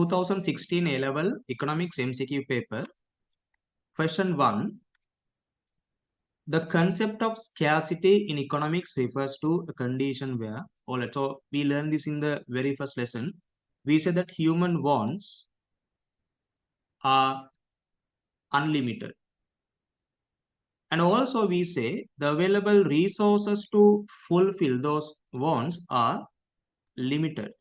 2016 A-Level Economics MCQ Paper. Question 1. The concept of scarcity in economics refers to a condition where, so we learned this in the very first lesson. We said that human wants are unlimited. And also we say the available resources to fulfill those wants are limited.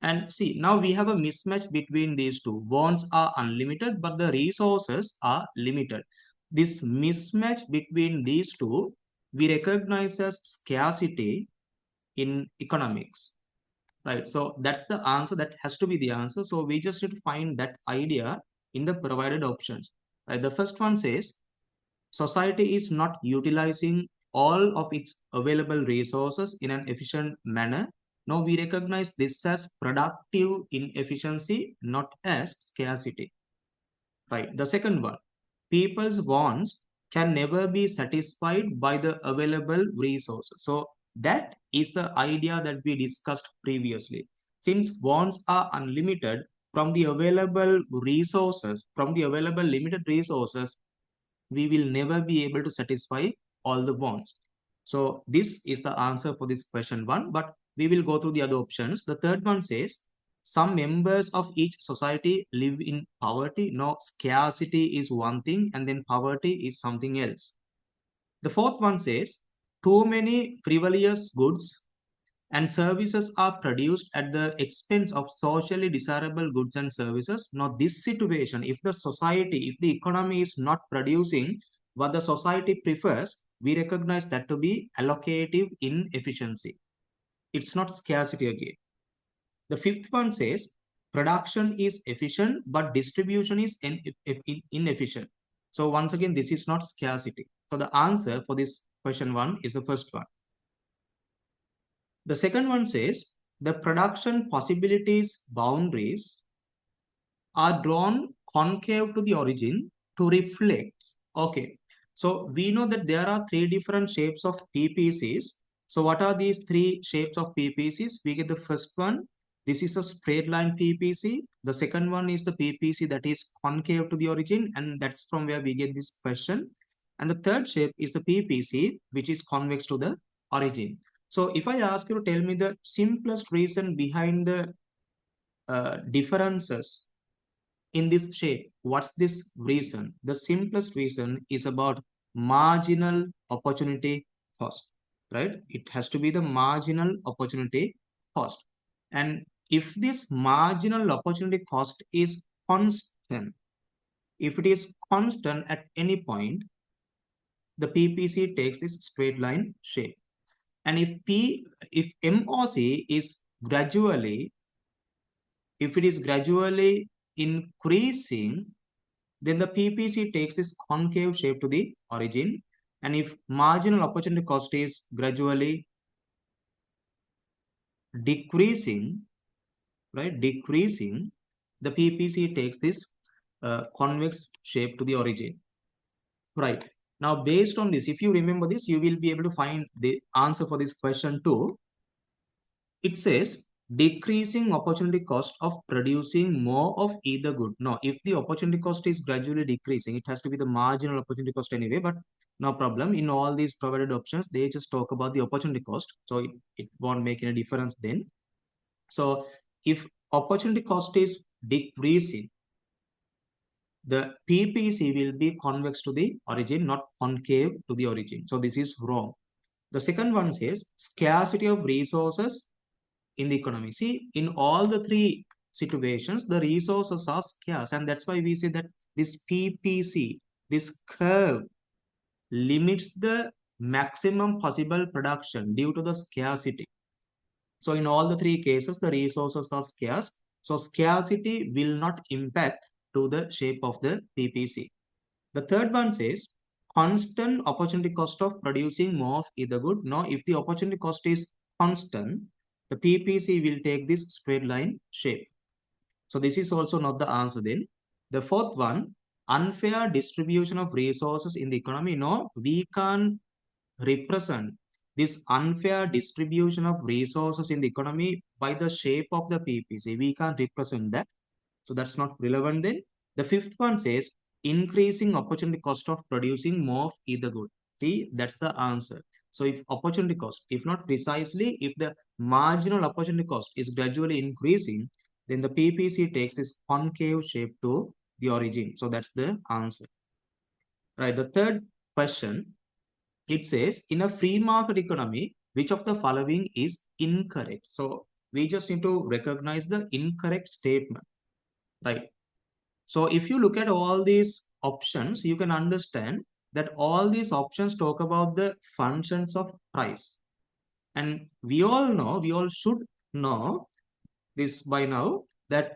And see, now we have a mismatch between these two. Wants are unlimited, but the resources are limited. This mismatch between these two, we recognize as scarcity in economics. Right, so that's the answer. That has to be the answer. So we just need to find that idea in the provided options. Right, the first one says, society is not utilizing all of its available resources in an efficient manner. Now we recognize this as productive inefficiency, not as scarcity. Right. The second one, people's wants can never be satisfied by the available resources. So that is the idea that we discussed previously. Since wants are unlimited, from the available resources, from the available limited resources, we will never be able to satisfy all the wants. So this is the answer for this question 1, but we will go through the other options. The third one says, some members of each society live in poverty. No, scarcity is one thing and then poverty is something else. The fourth one says, too many frivolous goods and services are produced at the expense of socially desirable goods and services. Now, this situation, if the society, if the economy is not producing what the society prefers, we recognize that to be allocative inefficiency. It's not scarcity again. The fifth one says, production is efficient, but distribution is inefficient. So once again, this is not scarcity. So the answer for this question 1 is the first one. The second one says, the production possibilities boundaries are drawn concave to the origin to reflect. Okay, so we know that there are 3 different shapes of PPCs. So what are these 3 shapes of PPCs? We get the first one. This is a straight line PPC. The second one is the PPC that is concave to the origin, and that's from where we get this question. And the third shape is the PPC, which is convex to the origin. So if I ask you to tell me the simplest reason behind the differences in this shape, what's this reason? The simplest reason is about marginal opportunity cost, right? It has to be the marginal opportunity cost. And if this marginal opportunity cost is constant, if it is constant at any point, the PPC takes this straight line shape. And if MOC is gradually, if it is gradually increasing, then the PPC takes this concave shape to the origin. And if marginal opportunity cost is gradually decreasing, right, decreasing, the PPC takes this convex shape to the origin, right? Now, based on this, if you remember this, you will be able to find the answer for this question 2. It says, decreasing opportunity cost of producing more of either good. Now, if the opportunity cost is gradually decreasing, it has to be the marginal opportunity cost anyway, but no problem. In all these provided options, they just talk about the opportunity cost. So it won't make any difference then. So if opportunity cost is decreasing, the PPC will be convex to the origin, not concave to the origin. So this is wrong. The second one says scarcity of resources in the economy. See, in all the 3 situations, the resources are scarce. And that's why we say that this PPC, this curve, limits the maximum possible production due to the scarcity. So in all the 3 cases, the resources are scarce. So scarcity will not impact to the shape of the PPC. The third one says constant opportunity cost of producing more of either good. Now, if the opportunity cost is constant, the PPC will take this straight line shape. So this is also not the answer then. The fourth one, unfair distribution of resources in the economy. No, we can't represent this unfair distribution of resources in the economy by the shape of the PPC. We can't represent that. So that's not relevant then. The fifth one says increasing opportunity cost of producing more of either good. See, that's the answer. So if opportunity cost, if not precisely, if the marginal opportunity cost is gradually increasing, then the PPC takes this concave shape to the origin. So that's the answer. Right. The third question, it says in a free market economy, which of the following is incorrect? So we just need to recognize the incorrect statement. Right. So if you look at all these options, you can understand that all these options talk about the functions of price. And we all should know this by now, that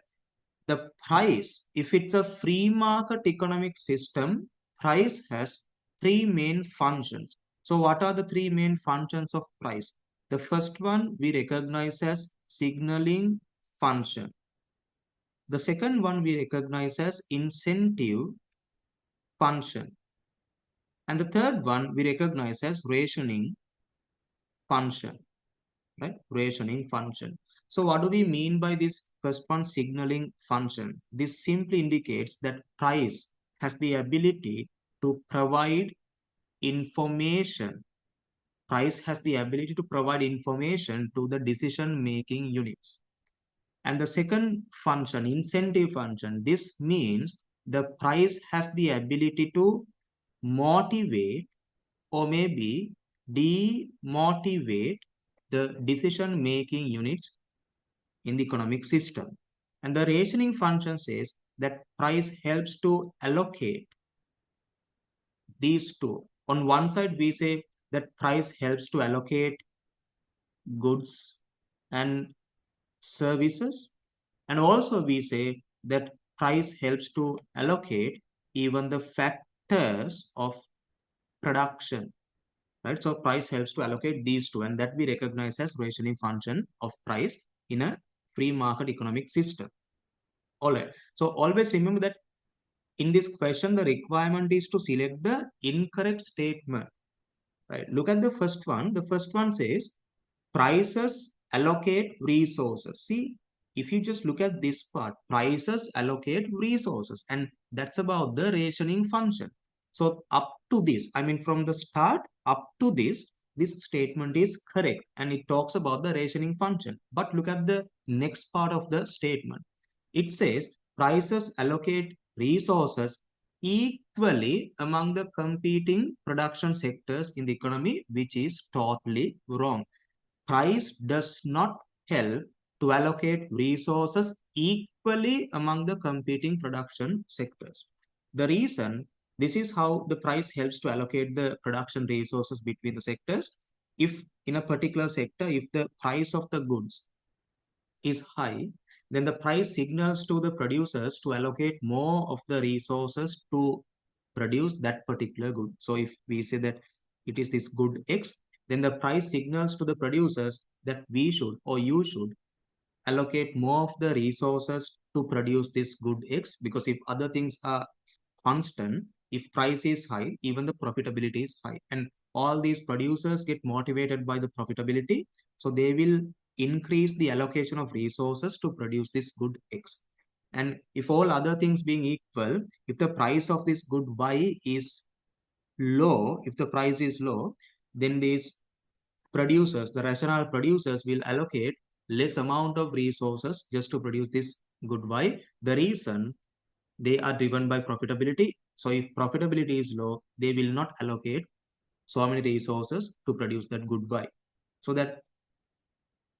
the price, if it's a free market economic system, price has three main functions. So what are the three main functions of price? The first one we recognize as signaling function. The second one we recognize as incentive function. And the third one we recognize as rationing function, right? Rationing function. So what do we mean by this first one, signaling function? This simply indicates that price has the ability to provide information. Price has the ability to provide information to the decision-making units. And the second function, incentive function, this means the price has the ability to motivate or maybe demotivate the decision making units in the economic system. And the rationing function says that price helps to allocate these two. On one side, we say that price helps to allocate goods and services. And also we say that price helps to allocate even the factors of production. Right? So price helps to allocate these two, and that we recognize as rationing function of price in a free market economic system. All right. So always remember that in this question, the requirement is to select the incorrect statement. Right? Look at the first one. The first one says prices allocate resources. See, if you just look at this part, prices allocate resources, and that's about the rationing function. So up to this, I mean from the start up to this statement is correct and it talks about the rationing function. But look at the next part of the statement. It says prices allocate resources equally among the competing production sectors in the economy, which is totally wrong. Price does not help to allocate resources equally among the competing production sectors. The reason, this is how the price helps to allocate the production resources between the sectors. If in a particular sector, if the price of the goods is high, then the price signals to the producers to allocate more of the resources to produce that particular good. So if we say that it is this good X, then the price signals to the producers that we should or you should allocate more of the resources to produce this good X, because if other things are constant, if price is high, even the profitability is high. And all these producers get motivated by the profitability. So they will increase the allocation of resources to produce this good X. And if all other things being equal, if the price of this good Y is low, if the price is low, then these producers, the rational producers, will allocate less amount of resources just to produce this good Y. The reason, they are driven by profitability. So if profitability is low, they will not allocate so many resources to produce that good Y. So that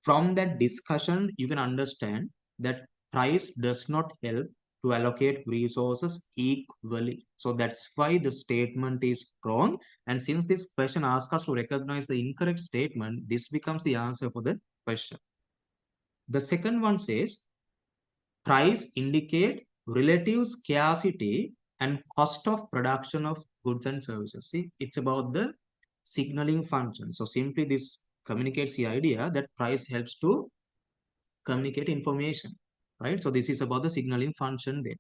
from that discussion, you can understand that price does not help to allocate resources equally. So that's why the statement is wrong. And since this question asks us to recognize the incorrect statement, this becomes the answer for the question. The second one says price indicate relative scarcity and cost of production of goods and services. See, it's about the signaling function. So simply this communicates the idea that price helps to communicate information, right? So this is about the signaling function there.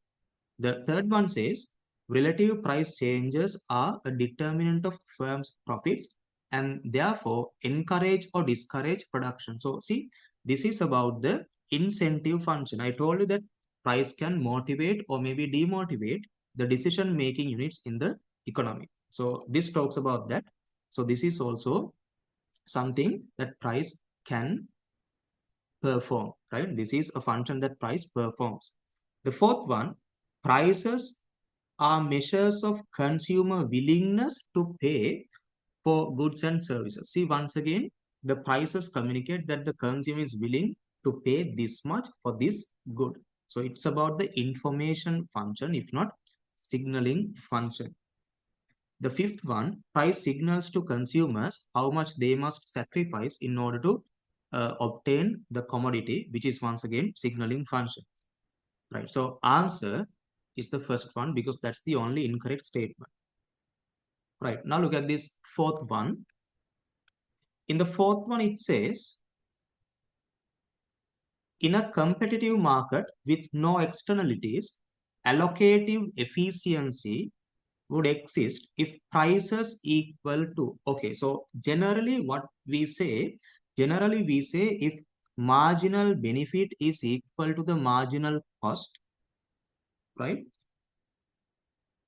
The third one says relative price changes are a determinant of firm's profits and therefore encourage or discourage production. So see, this is about the incentive function. I told you that price can motivate or maybe demotivate the decision making units in the economy. So this talks about that. So this is also something that price can perform, right? This is a function that price performs. The fourth one, prices are measures of consumer willingness to pay for goods and services. See, once again, the prices communicate that the consumer is willing to pay this much for this good. So it's about the information function, if not signaling function. The fifth one, price signals to consumers how much they must sacrifice in order to obtain the commodity, which is once again signaling function. Right. So answer is the first one because that's the only incorrect statement. Right. Now look at this fourth one. In the fourth one, it says, in a competitive market with no externalities, allocative efficiency would exist if prices equal to, okay, so generally we say if marginal benefit is equal to the marginal cost, right?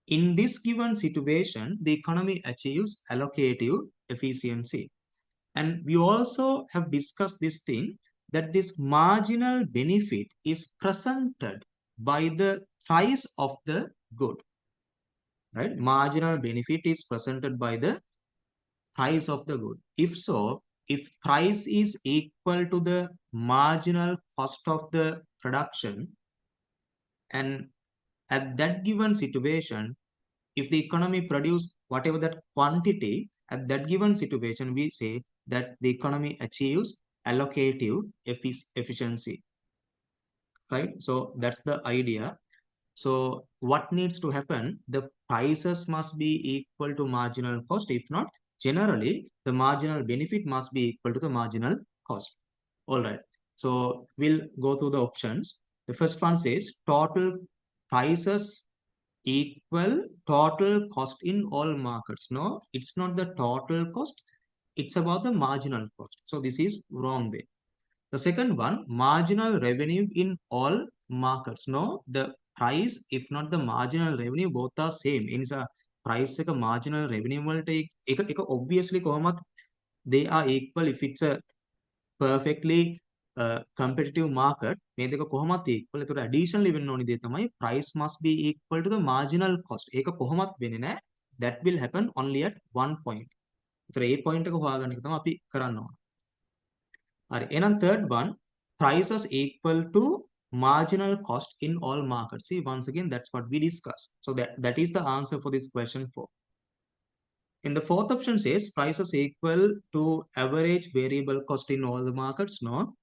In this given situation, the economy achieves allocative efficiency. And we also have discussed this thing that this marginal benefit is presented by the price of the good, right? Marginal benefit is presented by the price of the good. If so, if price is equal to the marginal cost of the production, and at that given situation, if the economy produce whatever that quantity, at that given situation, we say that the economy achieves allocative efficiency, right? So that's the idea. So what needs to happen? The prices must be equal to marginal cost. If not, generally, the marginal benefit must be equal to the marginal cost. All right. So we'll go through the options. The first one says total prices equal total cost in all markets. No, it's not the total cost. It's about the marginal cost. So this is wrong there. The second one, marginal revenue in all markets. No, the price, if not the marginal revenue, both are same. In a price එක marginal revenue වලට එක obviously කොහොමත් they are equal if it's a perfectly competitive market. මේ දෙක කොහොමත් equal. ඒතකොට additionally වෙන්න ඕනි දේ තමයි price must be equal to the marginal cost. ඒක කොහොමත් වෙන්නේ නැහැ. That will happen only at one point. ඒතර ඒ point එක හොයාගන්න එක තමයි අපි කරන්න ඕන. And then third one, prices equal to marginal cost in all markets. See, once again, that's what we discussed. So that is the answer for this question 4. In the fourth option says prices equal to average variable cost in all the markets. No.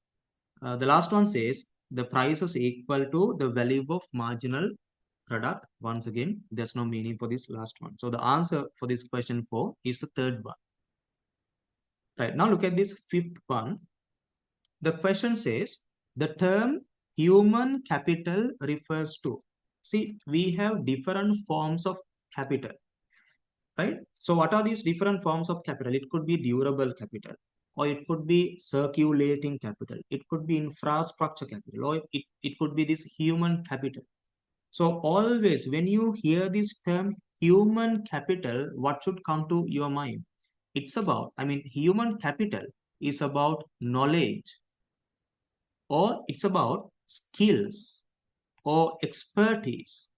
The last one says the prices equal to the value of marginal product. Once again, there's no meaning for this last one. So the answer for this question 4 is the third one. Right, now look at this fifth one. The question says the term human capital refers to. See, we have different forms of capital, right? So what are these different forms of capital? It could be durable capital, or it could be circulating capital. It could be infrastructure capital, or it could be this human capital. So always when you hear this term human capital, what should come to your mind? It's about, human capital is about knowledge, or it's about skills or expertise.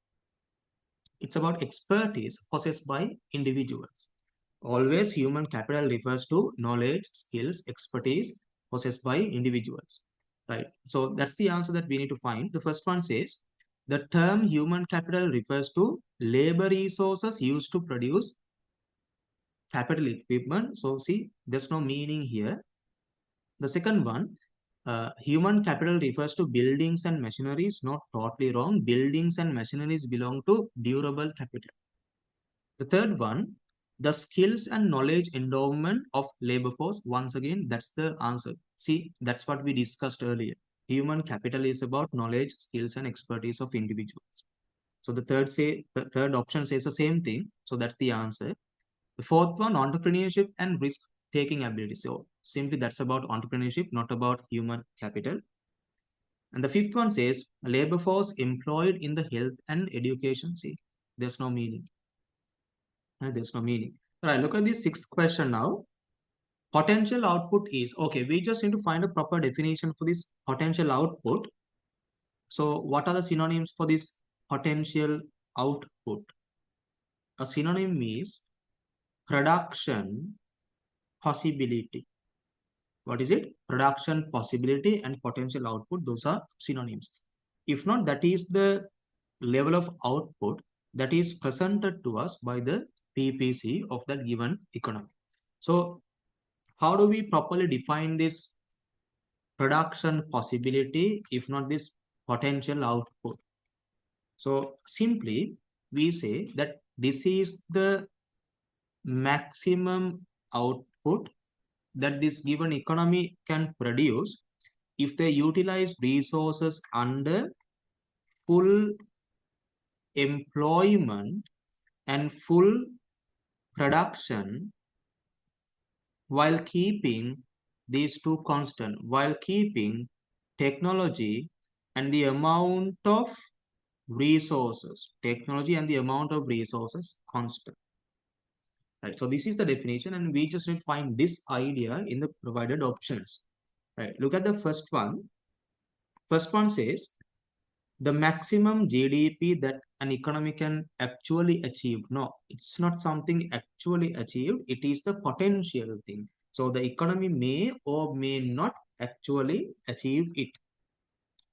It's about expertise possessed by individuals. Always human capital refers to knowledge, skills, expertise possessed by individuals, right? So that's the answer that we need to find. The first one says the term human capital refers to labor resources used to produce capital equipment. So see, there's no meaning here. The second one, human capital refers to buildings and machineries. Not totally wrong. Buildings and machineries belong to durable capital. The third one, the skills and knowledge endowment of labor force. Once again, that's the answer. See, that's what we discussed earlier. Human capital is about knowledge, skills, and expertise of individuals. So the third option says the same thing. So that's the answer. The fourth one, entrepreneurship and risk-taking ability. So simply that's about entrepreneurship, not about human capital. And the fifth one says labor force employed in the health and education. See, there's no meaning. There's no meaning. All right, look at this sixth question now. Potential output is, okay, we just need to find a proper definition for this potential output. So what are the synonyms for this potential output? A synonym is production possibility. What is it? Production possibility and potential output. Those are synonyms. If not, that is the level of output that is presented to us by the PPC of that given economy. So how do we properly define this production possibility if not this potential output? So simply we say that this is the maximum output that this given economy can produce if they utilize resources under full employment and full production while keeping these two constant, while keeping technology and the amount of resources, technology and the amount of resources constant. Right. So this is the definition, and we just need to find this idea in the provided options. Right. Look at the first one. First one says the maximum GDP that an economy can actually achieve. No, it's not something actually achieved. It is the potential thing. So the economy may or may not actually achieve it.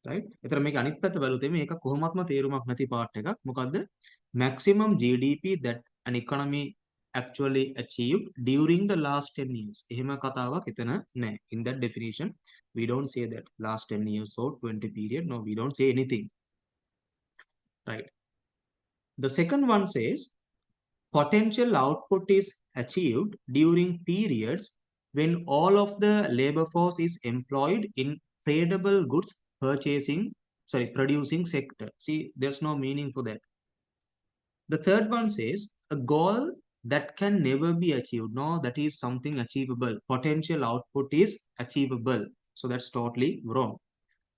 Right? එතන මේක අනිත් පැත්ත බලුවොත් මේක කොහොමත්ම තේරුමක් නැති part එකක්. මොකද්ද? Maximum GDP that an economy actually achieved during the last 10 years. එහෙම කතාවක් එතන නැහැ. In that definition, we don't say that last 10 years or 20 period. No, we don't say anything. Right. The second one says potential output is achieved during periods when all of the labor force is employed in tradable goods producing sector. See, there's no meaning for that. The third one says a goal that can never be achieved. No, that is something achievable. Potential output is achievable. So that's totally wrong.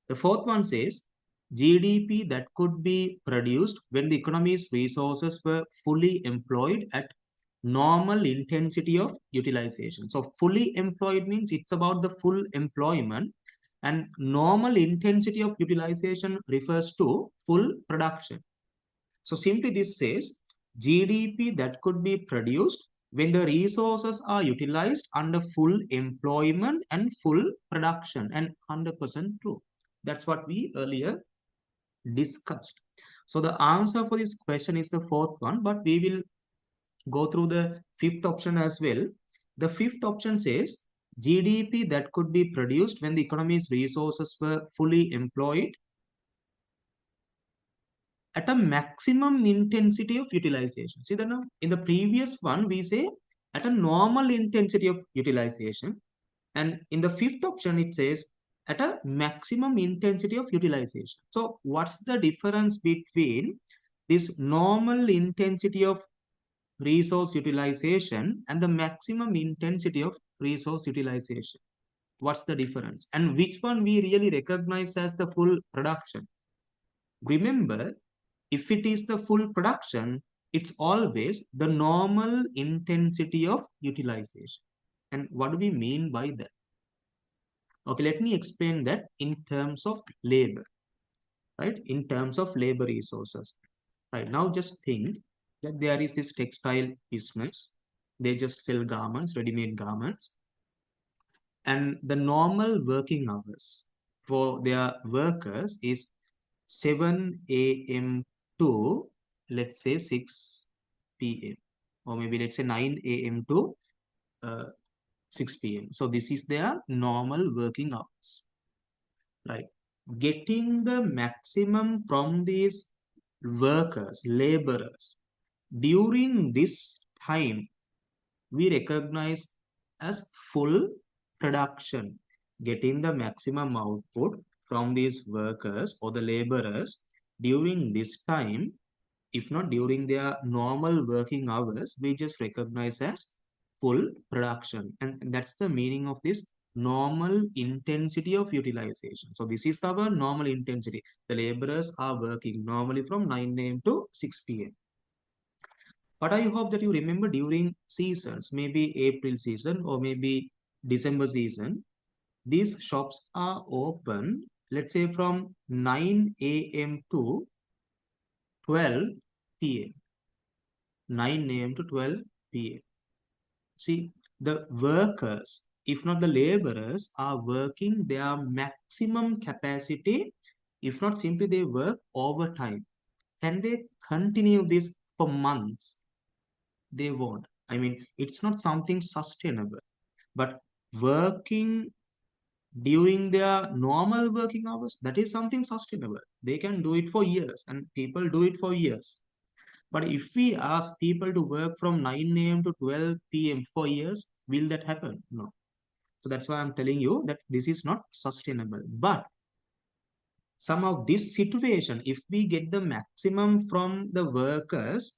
The fourth one says GDP that could be produced when the economy's resources were fully employed at normal intensity of utilization. So fully employed means it's about the full employment, and normal intensity of utilization refers to full production. So simply this says GDP that could be produced when the resources are utilized under full employment and full production, and 100% true. That's what we earlier discussed. So the answer for this question is the fourth one, but we will go through the fifth option as well. The fifth option says GDP that could be produced when the economy's resources were fully employed at a maximum intensity of utilization. See that now? In the previous one, we say at a normal intensity of utilization. And in the fifth option, it says at a maximum intensity of utilization. So what's the difference between this normal intensity of resource utilization and the maximum intensity of resource utilization? What's the difference? And which one we really recognize as the full production? Remember, if it is the full production, it's always the normal intensity of utilization. And what do we mean by that? Okay, let me explain that in terms of labor, right? In terms of labor resources. Right, now just think that there is this textile business. They just sell garments, ready-made garments. And the normal working hours for their workers is 7 a.m. to, let's say, 6 p.m. Or maybe let's say 9 a.m. to 6 p.m. So this is their normal working hours. Right. Getting the maximum from these workers, laborers, during this time, we recognize as full production. Getting the maximum output from these workers or the laborers during this time if not during their normal working hours, we just recognize as full production. And that's the meaning of this normal intensity of utilization. So this is our normal intensity. The laborers are working normally from 9 a.m. to 6 p.m. But I hope that you remember during seasons, maybe April season or maybe December season, these shops are open, let's say from 9 a.m. to 12 p.m. 9 a.m. to 12 p.m. See, the workers, if not the laborers, are working their maximum capacity. If not, simply they work overtime. Can they continue this for months? They won't. I mean, it's not something sustainable. But working during their normal working hours, that is something sustainable. They can do it for years, and people do it for years. But if we ask people to work from 9 a.m. to 12 p.m. for years, will that happen? No. So that's why I'm telling you that this is not sustainable. But somehow this situation, if we get the maximum from the workers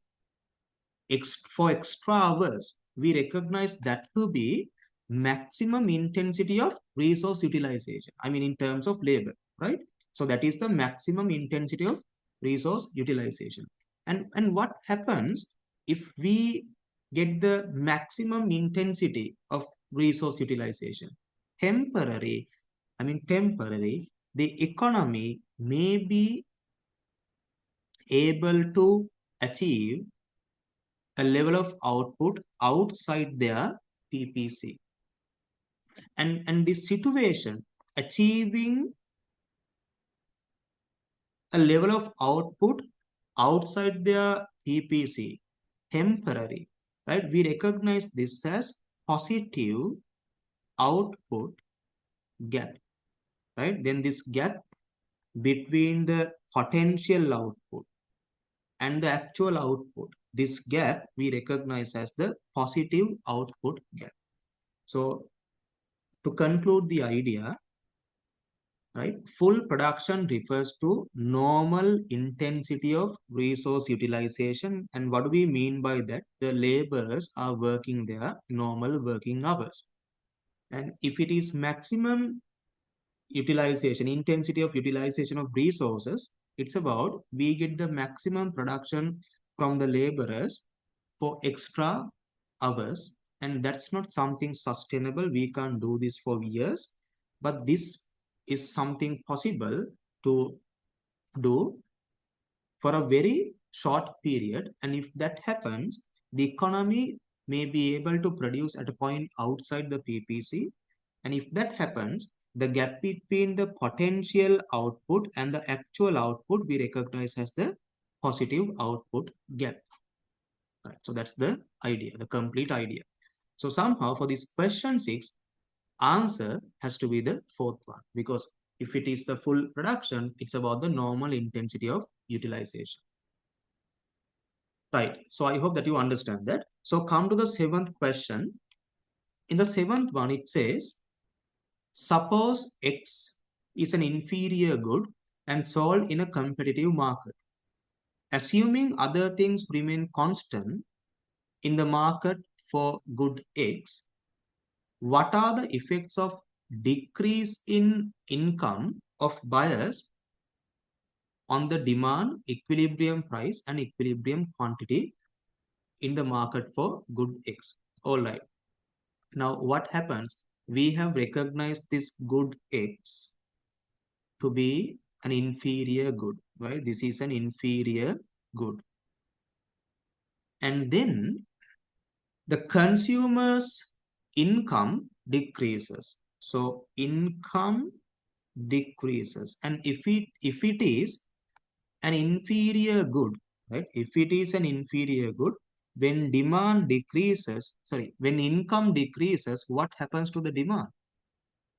for extra hours, we recognize that to be maximum intensity of resource utilization. I mean, in terms of labor, right? So that is the maximum intensity of resource utilization. And what happens if we get the maximum intensity of resource utilization? Temporary, the economy may be able to achieve a level of output outside their PPC. And this situation, achieving a level of output outside their PPC, temporary, right? We recognize this as positive output gap, right? Then this gap between the potential output and the actual output, this gap we recognize as the positive output gap. So to conclude the idea, right, full production refers to normal intensity of resource utilization. And what do we mean by that? The laborers are working their normal working hours. And if it is maximum utilization, intensity of utilization of resources, it's about we get the maximum production from the laborers for extra hours, and that's not something sustainable. We can't do this for years, but this is something possible to do for a very short period. And if that happens, the economy may be able to produce at a point outside the PPC. And if that happens, the gap between the potential output and the actual output we recognize as the positive output gap. Right. So that's the idea, the complete idea. So somehow for this question 6, answer has to be the fourth one, because if it is the full production, it's about the normal intensity of utilization. Right. So I hope that you understand that. So come to the 7th question. In the 7th one, it says, suppose X is an inferior good and sold in a competitive market. Assuming other things remain constant in the market for good X, what are the effects of decrease in income of buyers on the demand, equilibrium price, and equilibrium quantity in the market for good X? All right. Now, what happens? We have recognized this good X to be an inferior good, right? This is an inferior good. And then the consumer's income decreases. So income decreases. And if it is an inferior good, right? If it is an inferior good, when demand decreases, when income decreases, what happens to the demand?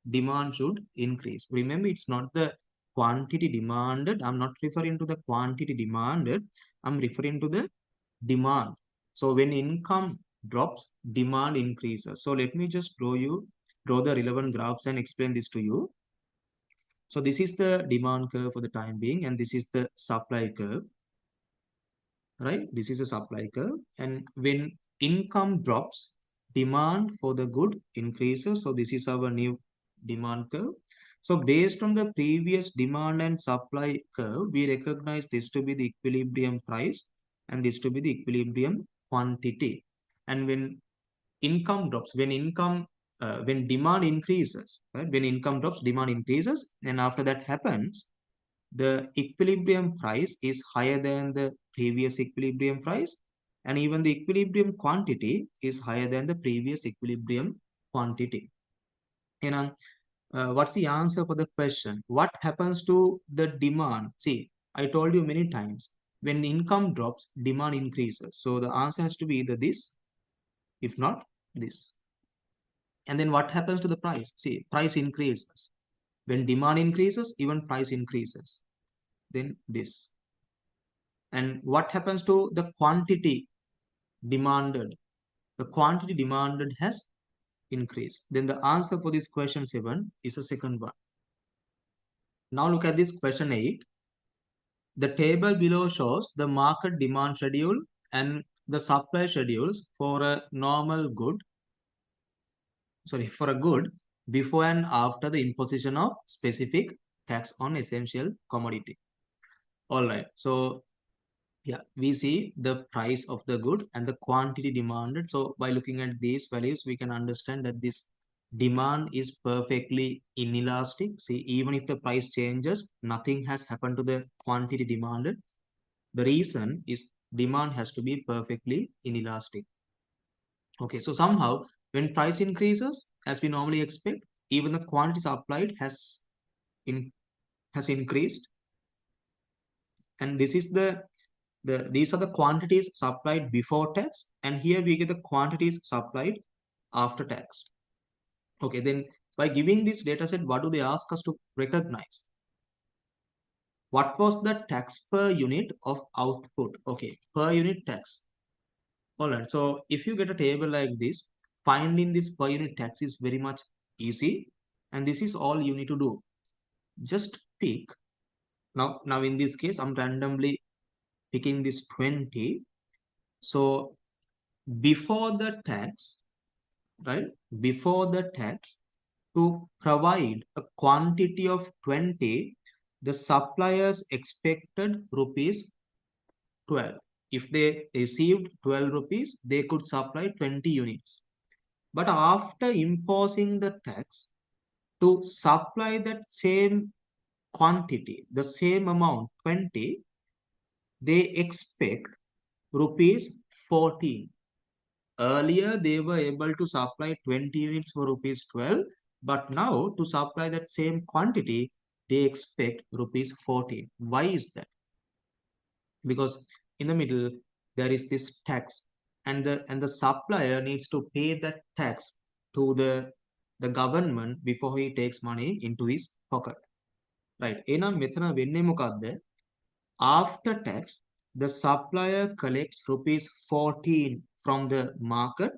Demand should increase. Remember, it's not the quantity demanded. I'm not referring to the quantity demanded. I'm referring to the demand. So when income drops, demand increases. So let me just draw the relevant graphs and explain this to you. So this is the demand curve for the time being, and this is the supply curve. right? This is a supply curve. And when income drops, demand for the good increases. So this is our new demand curve. So based on the previous demand and supply curve, we recognize this to be the equilibrium price and this to be the equilibrium quantity. And when income drops, when demand increases, right? When income drops, demand increases. And after that happens, the equilibrium price is higher than the previous equilibrium price, and even the equilibrium quantity is higher than the previous equilibrium quantity. You know, what's the answer for the question? What happens to the demand? See, I told you many times, when income drops, demand increases. So the answer has to be either this, if not this. And then what happens to the price? See, price increases. When demand increases, even price increases. Then this. And what happens to the quantity demanded? The quantity demanded has increased. Then the answer for this question 7 is the second one. Now look at this question 8. The table below shows the market demand schedule and the supply schedules for a good before and after the imposition of specific tax on essential commodity. All right. So yeah, we see the price of the good and the quantity demanded. So by looking at these values, we can understand that this demand is perfectly inelastic. See, even if the price changes, nothing has happened to the quantity demanded. The reason is demand has to be perfectly inelastic. Okay, so somehow when price increases, as we normally expect, even the quantity supplied has increased, and this is these are the quantities supplied before tax, and here we get the quantities supplied after tax. Okay, then by giving this data set, what do they ask us to recognize? What was the tax per unit of output? Okay, per unit tax. All right, so if you get a table like this, finding this per unit tax is very much easy, and this is all you need to do. Just pick. Now in this case, I'm randomly picking this 20. So before the tax, right? Before the tax, to provide a quantity of 20, the suppliers expected rupees 12. If they received 12 rupees, they could supply 20 units. But after imposing the tax, to supply that same quantity, the same amount, 20, they expect rupees 14. Earlier, they were able to supply 20 units for rupees 12, but now to supply that same quantity, they expect rupees 14. Why is that? Because in the middle, there is this tax, and the supplier needs to pay that tax to the government before he takes money into his pocket. Right. එහෙනම් මෙතන වෙන්නේ මොකද්ද? After tax, the supplier collects rupees 14 from the market,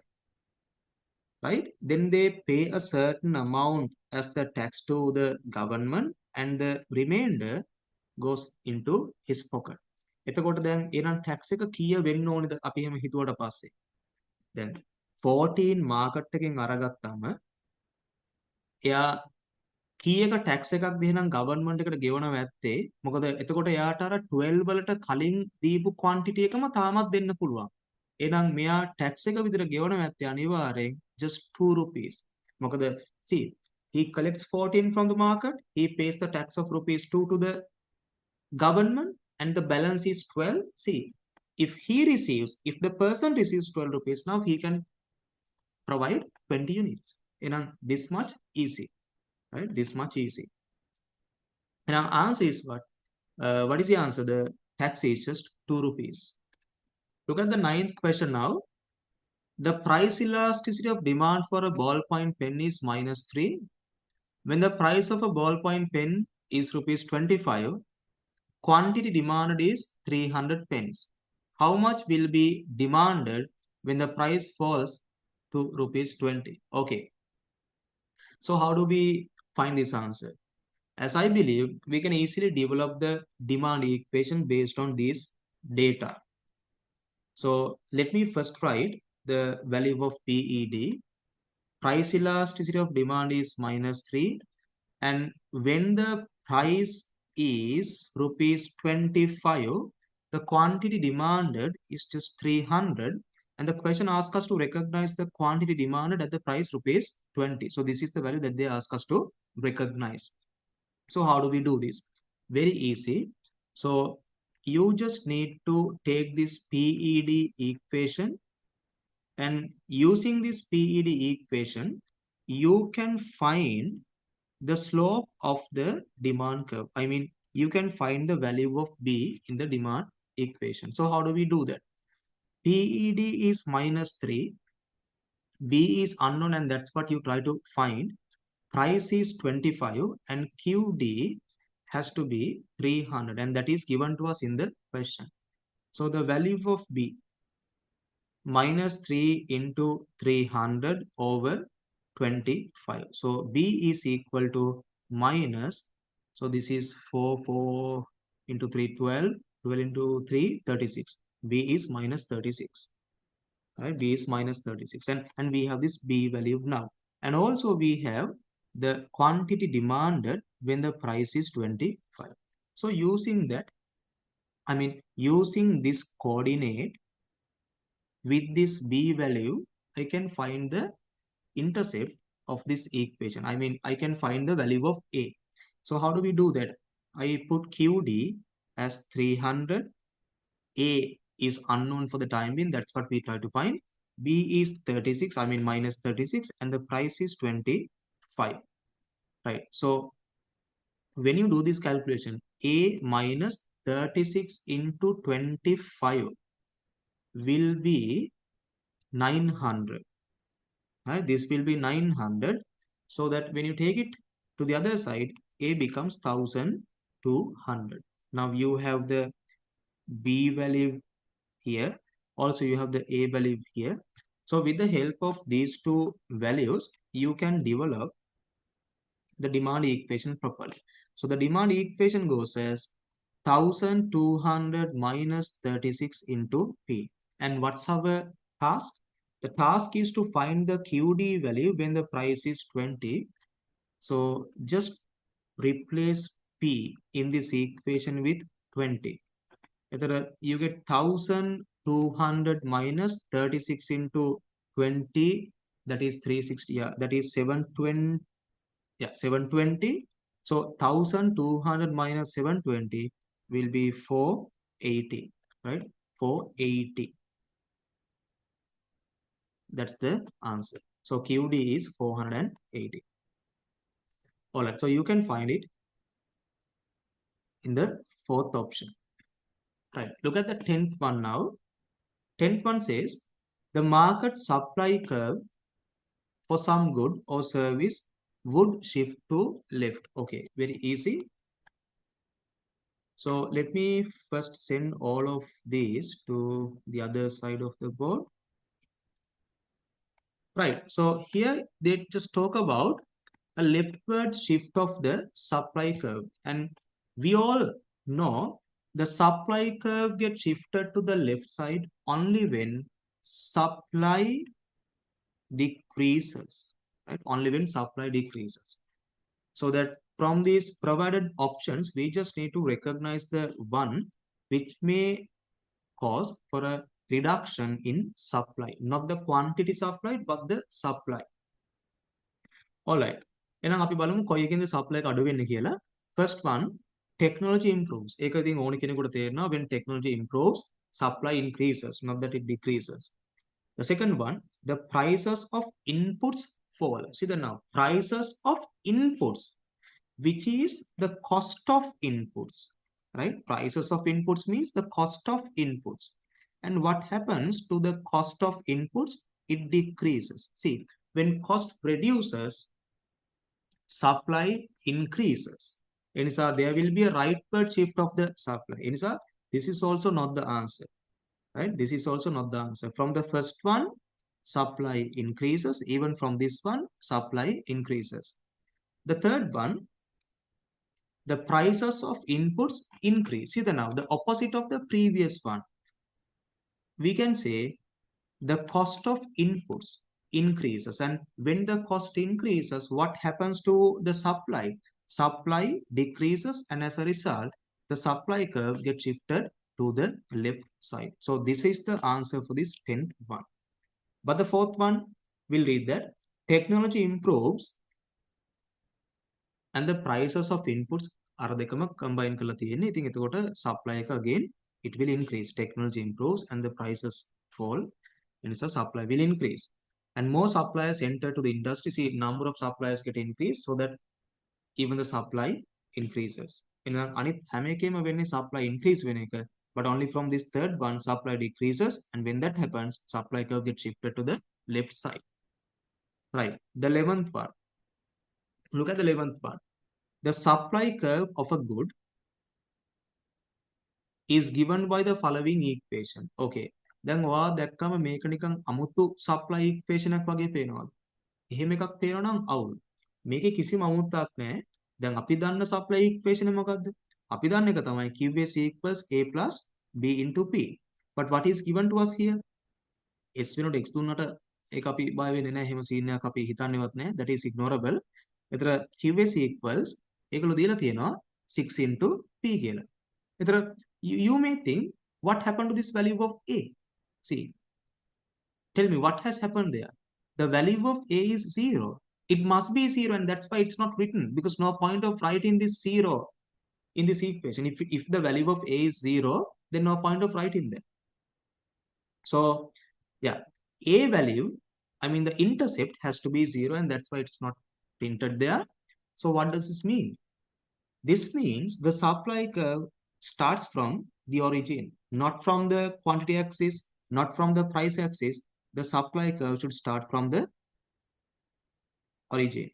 right? Then they pay a certain amount as the tax to the government, and the remainder goes into his pocket. එතකොට දැන් එහෙනම් tax එක කීය වෙන්න ඕනේද අපි එහෙම හිතුවට පස්සේ? දැන් 14 market එකෙන් අරගත්තාම එයා කීයක tax එකක්ද එහෙනම් government එකට ගෙවනවා ඇත්තේ? මොකද එතකොට එයාට අර 12 වලට කලින් දීපු quantity එකම තාමත් දෙන්න පුළුවන්. එහෙනම් මෙයා tax එක විතර ගෙවනවා ඇත්තේ අනිවාර්යෙන් just 2 rupees. මොකද see, he collects 14 from the market, he pays the tax of rupees 2 to the government, and the balance is 12. See, if the person receives 12 rupees, now he can provide 20 units. This much easy, right? This much easy. And our answer is what? What is the answer? The tax is just 2 rupees. Look at the 9th question now. The price elasticity of demand for a ballpoint pen is -3. When the price of a ballpoint pen is rupees 25, quantity demanded is 300 pens. How much will be demanded when the price falls to rupees 20? Okay. So how do we find this answer? As I believe, we can easily develop the demand equation based on these data. So let me first write the value of PED. Price elasticity of demand is -3, and when the price is rupees 25, the quantity demanded is just 300, and the question asks us to recognize the quantity demanded at the price rupees 20. So this is the value that they ask us to recognize. So how do we do this? Very easy. So you just need to take this PED equation, and using this PED equation, you can find the slope of the demand curve. I mean, you can find the value of B in the demand equation. So how do we do that? PED is -3, B is unknown, and that's what you try to find. Price is 25 and QD has to be 300, and that is given to us in the question. So the value of B, -3 into 300 over 25. So B is equal to minus, so this is 4 into 3, 12, 12 into 3, 36. B is -36. Right? B is -36, and we have this B value now. And also we have the quantity demanded when the price is 25. So using that, I mean, using this coordinate with this B value, I can find the intercept of this equation. I mean, I can find the value of A. So how do we do that? I put QD as 300. A is unknown for the time being. That's what we try to find. B is 36. I mean, -36, and the price is 25. Right. So when you do this calculation, A minus 36 into 25 will be 900. Right? This will be 900. So that when you take it to the other side, A becomes 1200. Now you have the B value here. Also, you have the A value here. So with the help of these two values, you can develop the demand equation properly. So the demand equation goes as 1200 minus 36 into P. And what's our task? The task is to find the QD value when the price is 20. So just replace P in this equation with 20. You get 1200 minus 36 into 20, that is 360. Yeah, that is 720. Yeah, 720. So 1200 minus 720 will be 480, right? 480. That's the answer. So QD is 480. All right, so you can find it in the fourth option. Right, look at the 10th one now. 10th one says the market supply curve for some good or service would shift to left. Okay, very easy. So let me first send all of these to the other side of the board. Right, so here they just talk about a leftward shift of the supply curve, and we all know the supply curve gets shifted to the left side only when supply decreases, right? Only when supply decreases. So that from these provided options, we just need to recognize the one which may cause for a reduction in supply, not the quantity supplied, but the supply. Alright. එහෙනම් අපි බලමු කොයි එකෙන්ද supply එක අඩු වෙන්නේ කියලා. First one, technology improves. ඒක ඉතින් ඕනි කෙනෙකුට තේරෙනවා when technology improves, supply increases, not that it decreases. The second one, the prices of inputs fall. See the now, prices of inputs, which is the cost of inputs, right? Prices of inputs means the cost of inputs. And what happens to the cost of inputs? It decreases. See, when cost reduces, supply increases. Enisa, there will be a rightward shift of the supply. Enisa, this is also not the answer, right? This is also not the answer. From the first one, supply increases. Even from this one, supply increases. The third one, the prices of inputs increase. See the now, the opposite of the previous one. we can say the cost of inputs increases, and when the cost increases, what happens to the supply? Supply decreases, and as a result, the supply curve gets shifted to the left side. So this is the answer for this 10th one. But the fourth one, we'll read that technology improves and the prices of inputs අර දෙකම combine කරලා තියෙන්නේ. ඉතින් එතකොට supply එක again it will increase. Technology improves and the prices fall. And so supply will increase. And more suppliers enter to the industry. See, number of suppliers get increased so that even the supply increases. In අනිත් හැම එකේම වෙන්නේ supply increase වෙන එක. But only from this third one, supply decreases. And when that happens, supply curve gets shifted to the left side. Right. The 11th one. Look at the 11th one. The supply curve of a good is given by the following equation. Okay. දැන් ඔයා දැක්කම මේක නිකන් අමුතු supply equation එකක් වගේ පේනවද? එහෙම එකක් පේනවා නම් අවුල්. මේකේ කිසිම අමුත්තක් නැහැ. දැන් අපි දන්න supply equation එක මොකද්ද? අපි දන්න එක තමයි QS equals A plus B into P. But what is given to us here? S වෙනකොට X දුන්නට ඒක අපි බය වෙන්නේ නැහැ. එහෙම සීන් එකක් අපි හිතන්නේවත් නැහැ. That is ignorable. එතන QS equals ඒකලු දීලා තියෙනවා 6 into P කියලා. එතන you may think what happened to this value of A? See, tell me what has happened there. The value of A is 0. It must be 0, and that's why it's not written, because no point of writing this 0 in this equation. If the value of A is 0, then no point of writing that. So yeah, A value, I mean the intercept has to be 0, and that's why it's not printed there. So what does this mean? This means the supply curve starts from the origin, not from the quantity axis, not from the price axis. The supply curve should start from the origin.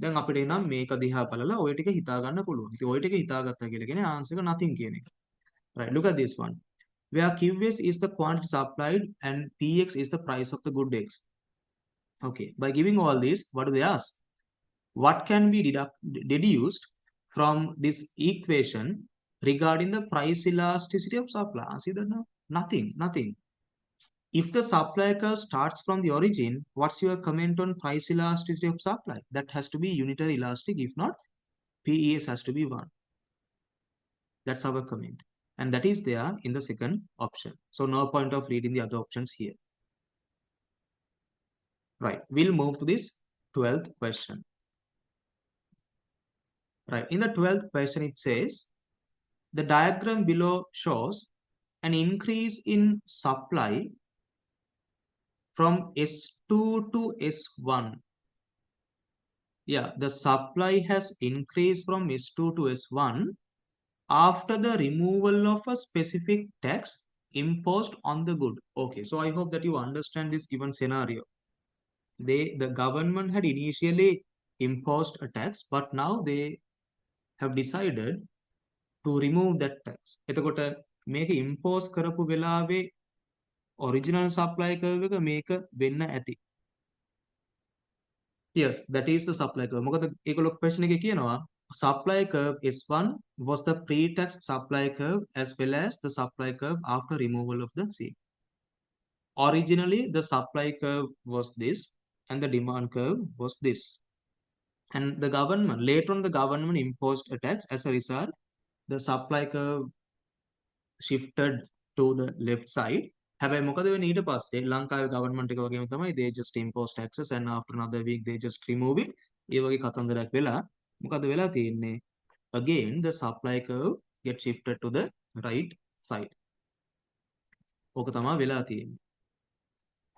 දැන් අපිට එනම් මේක දිහා බලලා ඔය ටික හිතා ගන්න පුළුවන්. ඉතින් ඔය ටික හිතාගත්තා කියලා කියන්නේ ආන්සර් එක nothing කියන එක. Right, look at this one. Where QS is the quantity supplied and PX is the price of the good X. Okay, by giving all this, what do they ask? What can be deduced from this equation regarding the price elasticity of supply? See that now? Nothing. If the supply curve starts from the origin, what's your comment on price elasticity of supply? That has to be unitary elastic. If not, PES has to be 1. That's our comment. And that is there in the second option. So no point of reading the other options here. Right, we'll move to this 12th question. Right, in the 12th question it says, the diagram below shows an increase in supply from S2 to S1. Yeah, the supply has increased from S2 to S1 after the removal of a specific tax imposed on the good. Okay, so I hope that you understand this given scenario. The government had initially imposed a tax, but now they have decided to remove that tax. එතකොට මේක impose කරපු වෙලාවේ original supply curve එක මේක වෙන්න ඇති. Yes, that is the supply curve. මොකද ඒගොල්ලෝ question එකේ කියනවා supply curve S1 was the pre-tax supply curve as well as the supply curve after removal of the C. Originally, the supply curve was this and the demand curve was this. And the government, later on the government imposed a tax. As a result, the supply curve shifted to the left side. හැබැයි මොකද වෙන්නේ ඊට පස්සේ ලංකාවේ government එක වගේම තමයි they just impose taxes and after another week they just remove it. ඒ වගේ කතන්දරයක් වෙලා මොකද වෙලා තියෙන්නේ? Again the supply curve gets shifted to the right side. ඕක තමයි වෙලා තියෙන්නේ.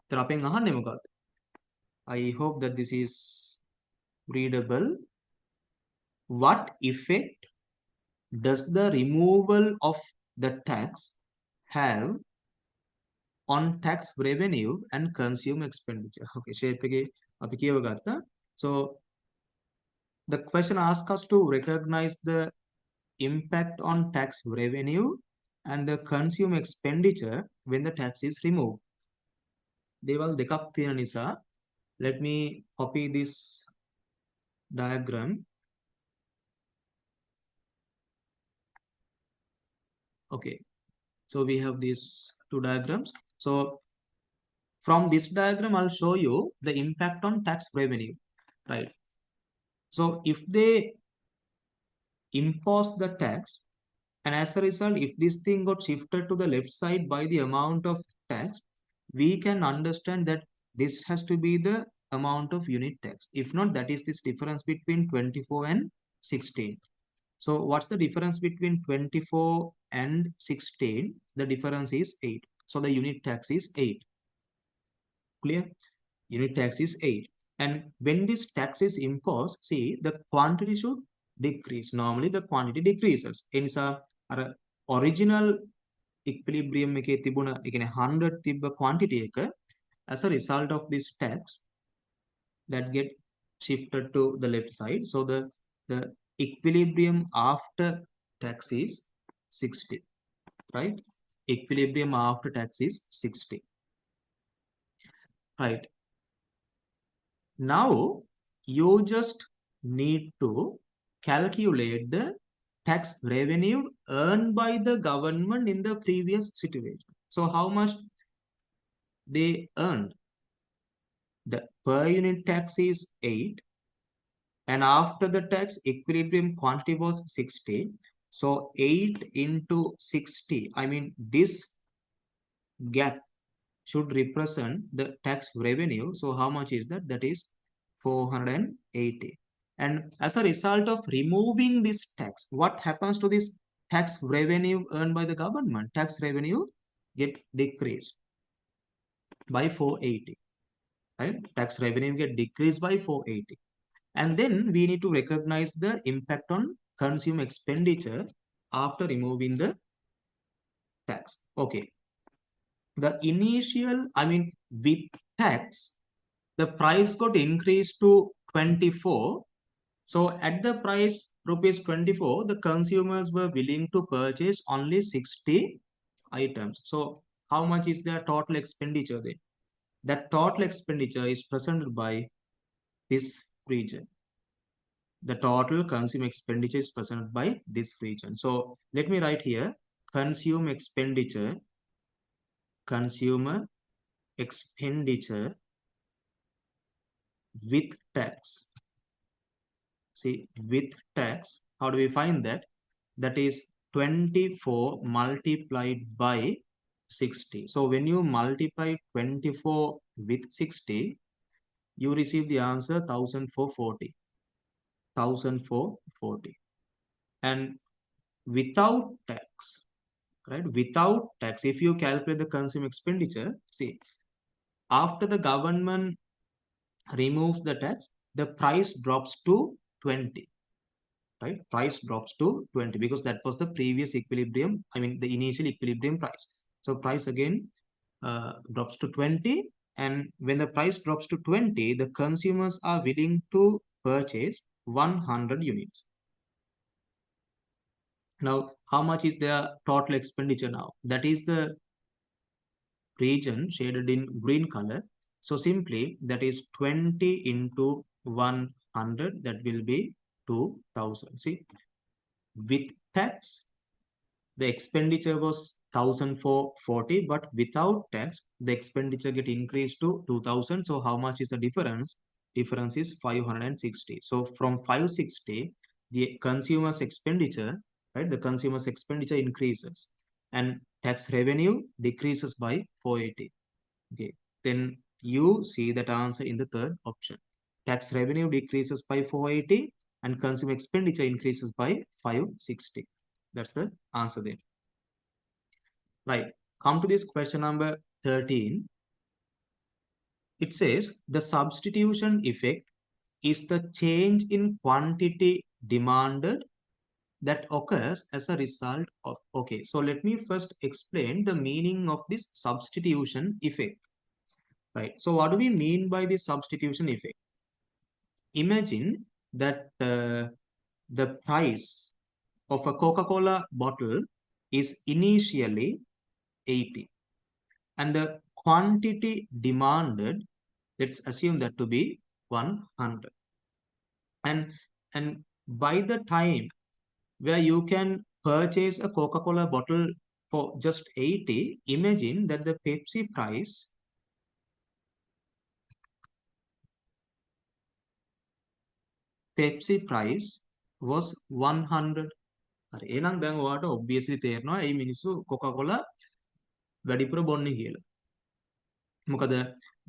ඒතර අපෙන් අහන්නේ මොකක්ද? I hope that this is readable. What effect does the removal of the tax have on tax revenue and consumer expenditure? Okay, shape එකේ අපි කියව ගත්තා. So the question asks us to recognize the impact on tax revenue and the consumer expenditure when the tax is removed. දේවල් දෙකක් තියෙන නිසා let me copy this diagram. Okay, so we have this two diagrams. So from this diagram, I'll show you the impact on tax revenue, right? So if they impose the tax, and as a result, if this thing got shifted to the left side by the amount of tax, we can understand that this has to be the amount of unit tax. If not, that is this difference between 24 and 16. So what's the difference between 24 and 16? The difference is 8. So the unit tax is 8. Clear? Unit tax is 8. And when this tax is imposed, see, the quantity should decrease. Normally the quantity decreases. එනිසා අර original equilibrium එකේ තිබුණ ඒ කියන්නේ 100 තිබ්බ quantity එක as a result of this tax that get shifted to the left side. So the equilibrium after tax is 60, right? Equilibrium after tax is 60, right? Now you just need to calculate the tax revenue earned by the government in the previous situation. So how much they earned? The per unit tax is 8, and after the tax equilibrium quantity was 60. So 8 into 60, I mean this gap should represent the tax revenue. So how much is that? That is 480. And as a result of removing this tax, what happens to this tax revenue earned by the government? Tax revenue get decreased by 480, right? Tax revenue get decreased by 480. And then we need to recognize the impact on consumer expenditure after removing the tax. Okay. The initial, I mean, with tax, the price got increased to 24. So at the price rupees 24, the consumers were willing to purchase only 60 items. So how much is their total expenditure then? That total expenditure is presented by this region. The total consumer expenditure is presented by this region. So let me write here, consumer expenditure with tax. See, with tax, how do we find that? That is 24 multiplied by 60. So when you multiply 24 with 60, you receive the answer 1440. 1440. And without tax, right? Without tax, if you calculate the consumer expenditure, see, after the government removes the tax, the price drops to 20, right? Price drops to 20 because that was the previous equilibrium, I mean the initial equilibrium price. So price again drops to 20, and when the price drops to 20, the consumers are willing to purchase 100 units. Now, how much is their total expenditure now? That is the region shaded in green color. So simply that is 20 into 100, that will be 2000. See, with tax, the expenditure was 1440, but without tax, the expenditure get increased to 2000. So how much is the difference? Difference is 560. So from 560, the consumer's expenditure, right? The consumer's expenditure increases and tax revenue decreases by 480. Okay, then you see that answer in the third option. Tax revenue decreases by 480 and consumer expenditure increases by 560. That's the answer there. Right, come to this question number 13. It says the substitution effect is the change in quantity demanded that occurs as a result of, okay, so let me first explain the meaning of this substitution effect. Right, so what do we mean by this substitution effect? Imagine that the price of a Coca-Cola bottle is initially 80 and the quantity demanded, let's assume that to be 100. And by the time where you can purchase a Coca-Cola bottle for just 80, imagine that the Pepsi price was 100. හරි. එහෙනම් දැන් ඔයාලට obviously තේරෙනවා මේ මිනිස්සු Coca-Cola වැඩිපුර බොන්නේ කියලා. මොකද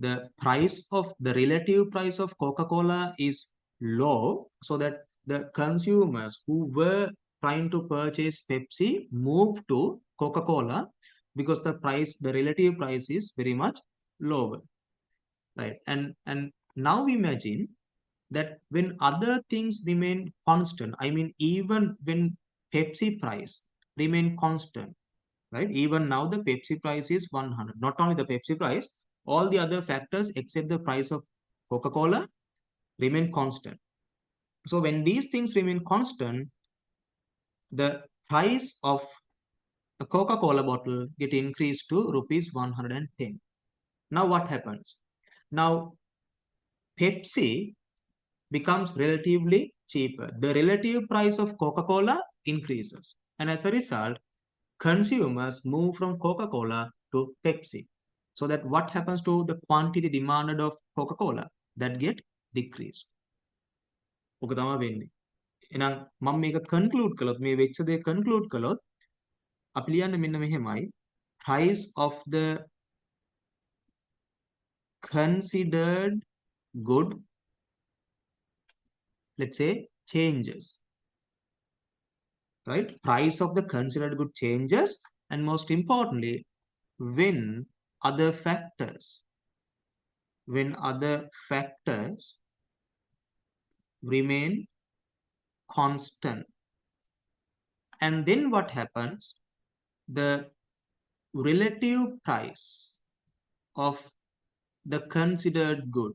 the price of the relative price of Coca-Cola is low, so that the consumers who were trying to purchase Pepsi moved to Coca-Cola because the relative price is very much lower, right? And now imagine that when other things remain constant, I mean even when Pepsi price remain constant, right? Even now the Pepsi price is 100. Not only the Pepsi price, all the other factors except the price of Coca-Cola remain constant. So when these things remain constant, the price of a Coca-Cola bottle get increased to rupees 110. Now what happens? Now Pepsi becomes relatively cheaper. The relative price of Coca-Cola increases. And as a result, consumers move from Coca-Cola to Pepsi. So that what happens to the quantity demanded of Coca-Cola? That get decreased. ඔක තමයි වෙන්නේ. එහෙනම් මම මේක conclude කළොත් මේ වෙච්ච දේ conclude කළොත් අපි ලියන්නේ මෙන්න මෙහෙමයි. Price of the considered good, let's say, changes. Right? Price of the considered good changes, and most importantly, when other factors remain constant. And then what happens? The relative price of the considered good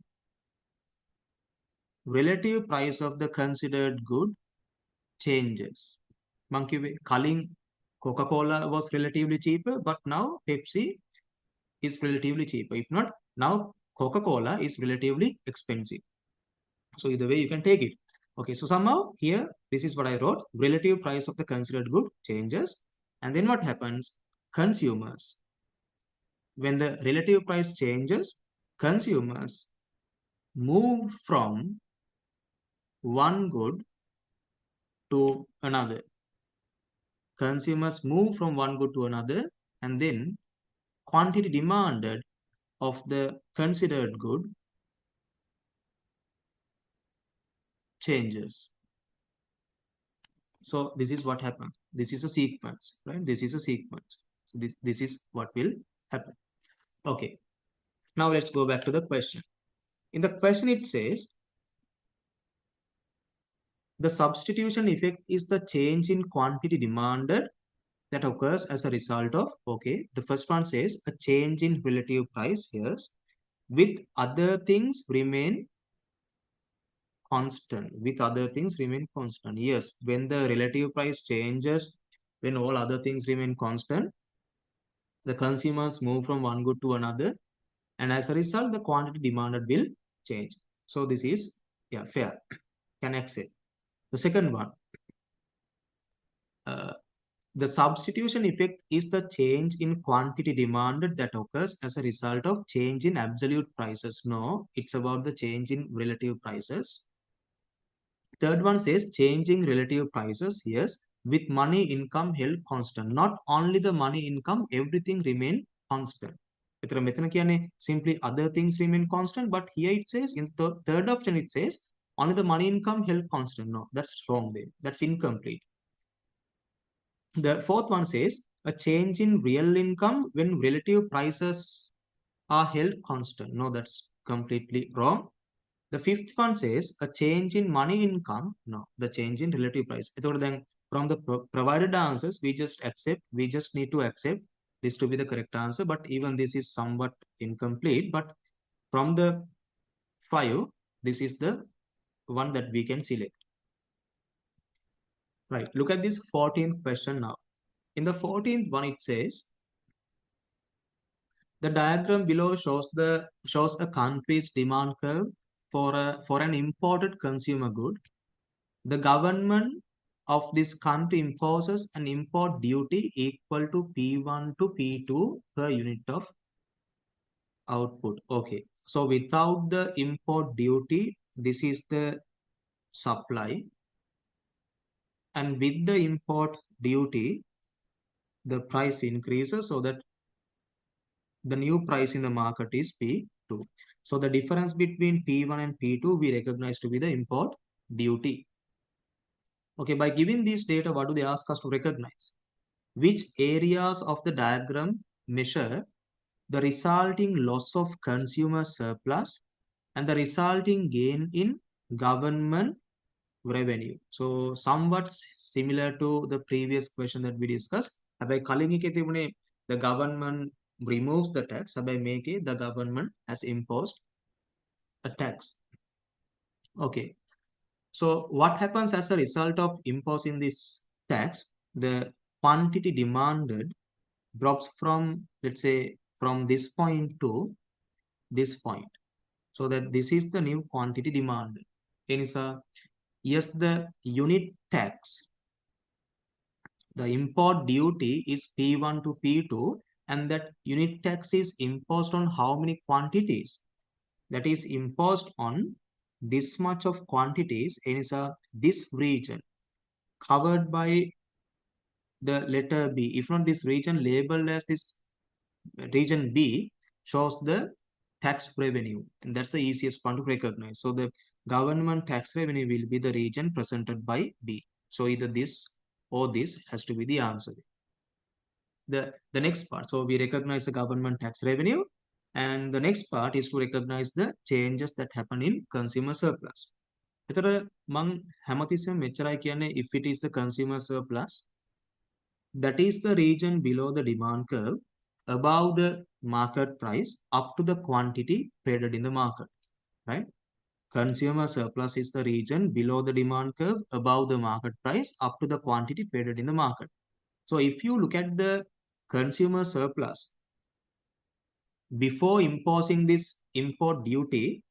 changes. Monkey calling Coca-Cola was relatively cheaper, but now Pepsi is relatively cheaper. If not, now Coca-Cola is relatively expensive. So either way you can take it. Okay, so somehow here, this is what I wrote. Relative price of the considered good changes. And then what happens? Consumers, when the relative price changes, consumers move from one good to another. Consumers move from one good to another, and then quantity demanded of the considered good changes. So this is what happens. This is a sequence, right? This is a sequence. So this is what will happen. Okay. Now let's go back to the question. In the question it says, the substitution effect is the change in quantity demanded that occurs as a result of, okay, the first one says a change in relative price here with other things remain constant. Yes, when the relative price changes, when all other things remain constant, the consumers move from one good to another, and as a result, the quantity demanded will change. So this is, yeah, fair. Can accept. The second one, the substitution effect is the change in quantity demanded that occurs as a result of change in absolute prices. No, it's about the change in relative prices. Third one says changing relative prices, yes, with money income held constant. Not only the money income, everything remain constant. මෙතන කියන්නේ simply other things remain constant, but here it says in the third option it says only the money income held constant. No, that's wrong there. That's incomplete. The fourth one says a change in real income when relative prices are held constant. No, that's completely wrong. The fifth one says a change in money income. No, the change in relative price. Then from the provided answers, we just need to accept this to be the correct answer. But even this is somewhat incomplete. But from the 5, this is the one that we can select. Right, look at this 14th question now. In the 14th one, it says, the diagram below shows a country's demand curve for an imported consumer good. The government of this country imposes an import duty equal to P1 to P2 per unit of output. Okay. So without the import duty, this is the supply. And with the import duty, the price increases so that the new price in the market is P2. So the difference between P1 and P2 we recognize to be the import duty. Okay, by giving these data, what do they ask us to recognize? Which areas of the diagram measure the resulting loss of consumer surplus and the resulting gain in government revenue? So somewhat similar to the previous question that we discussed. By the government removes the tax, the government has imposed a tax. Okay. So what happens as a result of imposing this tax? The quantity demanded drops from, let's say, from this point to this point. So that this is the new quantity demanded. Yes, the unit tax, the import duty is P1 to P2, and that unit tax is imposed on how many quantities? That is imposed on this much of quantities in this region covered by the letter B. If not, this region labeled as this region B shows the tax revenue, and that's the easiest one to recognize. So the government tax revenue will be the region presented by B. So either this or this has to be the answer. The next part, so we recognize the government tax revenue, and the next part is to recognize the changes that happen in consumer surplus. If it is the consumer surplus, that is the region below the demand curve, above the market price, up to the quantity traded in the market, right? Consumer surplus is the region below the demand curve, above the market price, up to the quantity traded in the market. So if you look at the consumer surplus, before imposing this import duty,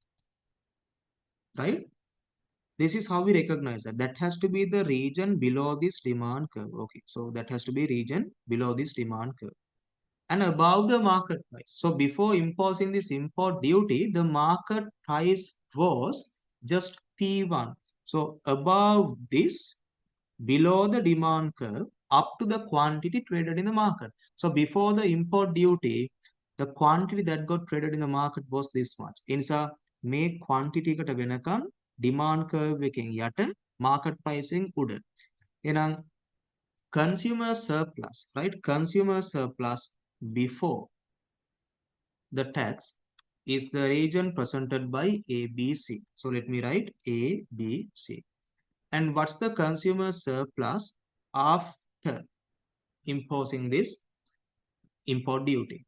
right? This is how we recognize that. That has to be the region below this demand curve. Okay, so that has to be region below this demand curve and above the market price. So before imposing this import duty, the market price was just P1. So above this, below the demand curve, up to the quantity traded in the market. So before the import duty, the quantity that got traded in the market was this much. Insa make quantity කට වෙනකන් demand curve එකෙන් යට market pricing උඩ. එහෙනම් consumer surplus, right? Consumer surplus before the tax is the region presented by ABC. So let me write ABC. And what's the consumer surplus after imposing this import duty?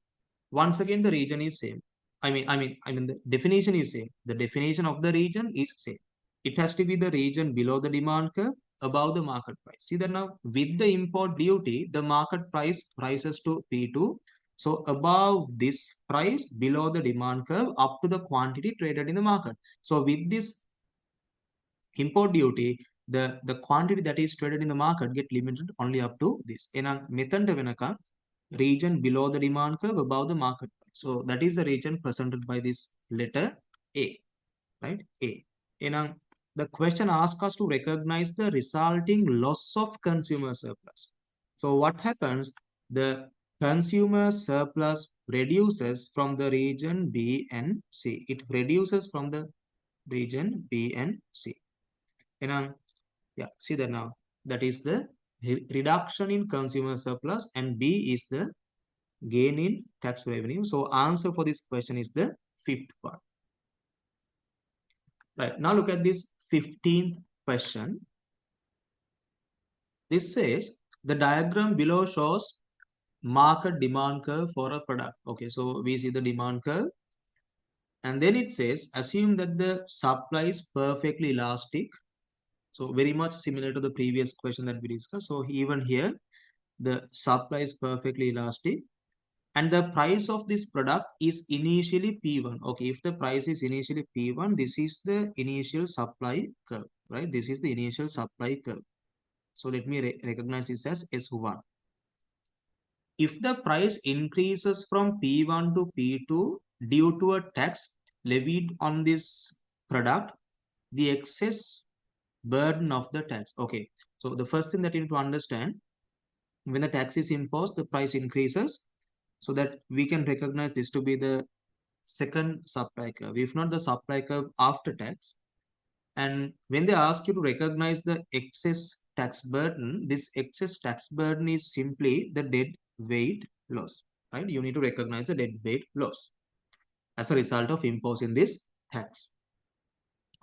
Once again, the region is same. I mean, the definition is same. The definition of the region is same. It has to be the region below the demand curve, above the market price. See that now, with the import duty, the market price rises to P2. So above this price, below the demand curve, up to the quantity traded in the market. So with this import duty, the quantity that is traded in the market get limited only up to this. In a method region below the demand curve, above the market price. So that is the region presented by this letter A, right? A. In the question asks us to recognize the resulting loss of consumer surplus. So what happens? The consumer surplus reduces from the region B and C. It reduces from the region B and C. Yeah, see that now. That is the reduction in consumer surplus, and B is the gain in tax revenue. So answer for this question is the fifth part. Right, now look at this 15th question. This says the diagram below shows market demand curve for a product. Okay, so we see the demand curve. And then it says, assume that the supply is perfectly elastic. So very much similar to the previous question that we discussed. So even here, the supply is perfectly elastic. And the price of this product is initially P1. Okay, if the price is initially P1, this is the initial supply curve, right? This is the initial supply curve. So let me recognize this as S1. If the price increases from P1 to P2 due to a tax levied on this product, the excess burden of the tax. Okay, so the first thing that you need to understand, when the tax is imposed, the price increases, so that we can recognize this to be the second supply curve, if not the supply curve after tax. And when they ask you to recognize the excess tax burden, this excess tax burden is simply the dead weight loss, right? You need to recognize the dead weight loss as a result of imposing this tax.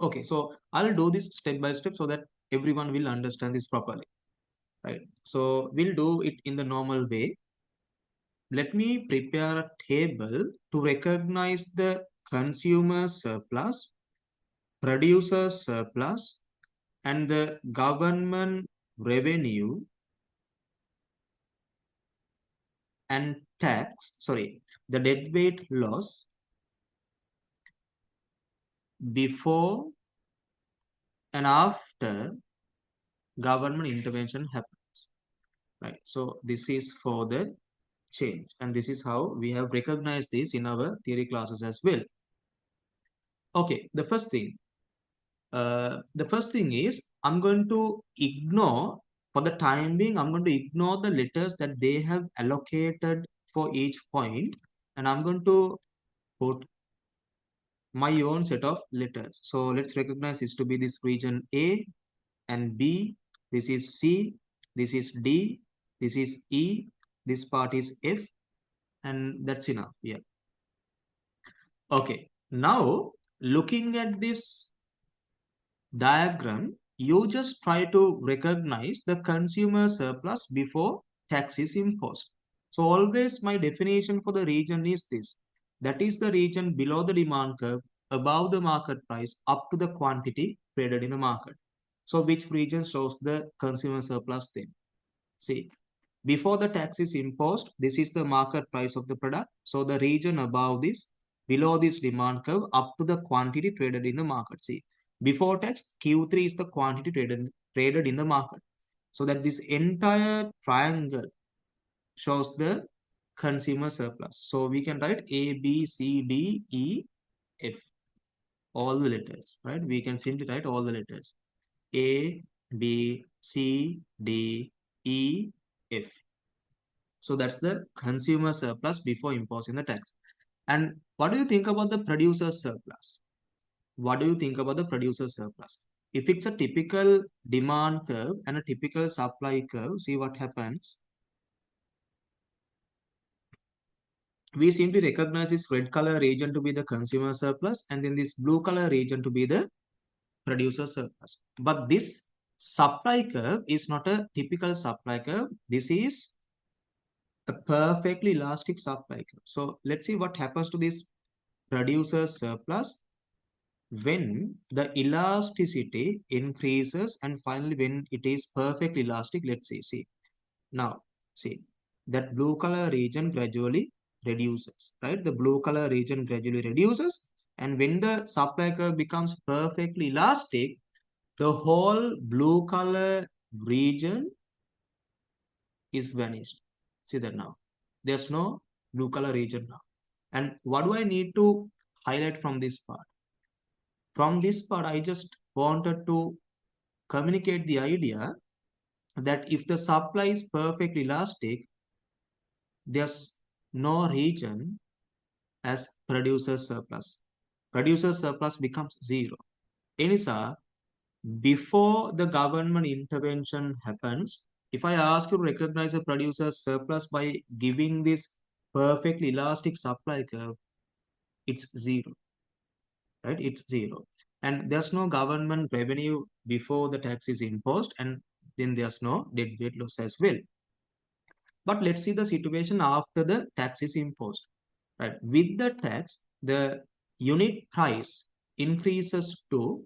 Okay, so I'll do this step by step so that everyone will understand this properly, right? So we'll do it in the normal way. Let me prepare a table to recognize the consumer surplus, producer surplus, and the government revenue and the deadweight loss before and after government intervention happens, right? So this is for the change, and this is how we have recognized this in our theory classes as well. Okay, the first thing is I'm going to ignore, for the time being, I'm going to ignore the letters that they have allocated for each point, and I'm going to put my own set of letters. So let's recognize this to be this region A and B. This is C, this is D, this is E, this part is F, and that's enough here. Okay, now looking at this diagram, you just try to recognize the consumer surplus before tax is imposed. So always my definition for the region is this. That is the region below the demand curve, above the market price, up to the quantity traded in the market. So which region shows the consumer surplus then? See, before the tax is imposed, this is the market price of the product. So the region above this, below this demand curve, up to the quantity traded in the market. See, before tax, Q3 is the quantity traded in the market. So that this entire triangle shows the consumer surplus. So we can write A, B, C, D, E, F. All the letters, right? We can simply write all the letters. A, B, C, D, E, F. So that's the consumer surplus before imposing the tax. And what do you think about the producer surplus? What do you think about the producer surplus? If it's a typical demand curve and a typical supply curve, see what happens. We simply recognize this red color region to be the consumer surplus and then this blue color region to be the producer surplus. But this supply curve is not a typical supply curve. This is a perfectly elastic supply curve. So let's see what happens to this producer surplus when the elasticity increases and finally when it is perfectly elastic. Let's see. Now, see, that blue color region gradually reduces, right? The blue color region gradually reduces, and when the supply curve becomes perfectly elastic, the whole blue color region is vanished. See that now. There's no blue color region now. And what do I need to highlight from this part? From this part, I just wanted to communicate the idea that if the supply is perfectly elastic, there's no region as producer surplus. Producer surplus becomes zero. Enisa, before the government intervention happens, if I ask you to recognize a producer surplus by giving this perfectly elastic supply curve, it's zero, right? It's zero. And there's no government revenue before the tax is imposed, and then there's no deadweight loss as well. But let's see the situation after the tax is imposed, right? With the tax, the unit price increases to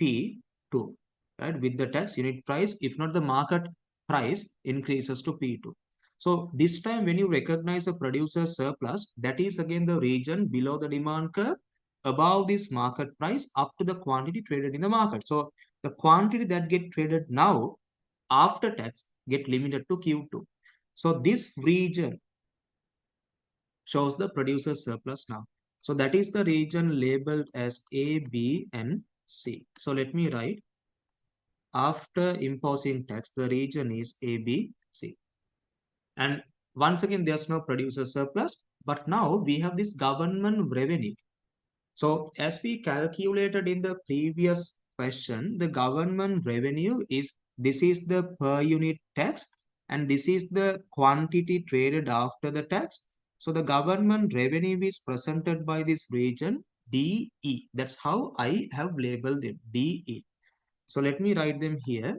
P2, right? With the tax, unit price, if not the market price, increases to P2. So this time when you recognize a producer surplus, that is again the region below the demand curve, above this market price, up to the quantity traded in the market. So the quantity that get traded now after tax get limited to Q2. So this region shows the producer surplus now. So that is the region labeled as A, B, and C. So let me write, after imposing tax, the region is A, B, C. And once again, there's no producer surplus, but now we have this government revenue. So as we calculated in the previous question, the government revenue is, this is the per unit tax and this is the quantity traded after the tax. So the government revenue is presented by this region DE. That's how I have labeled it, DE. So let me write them here.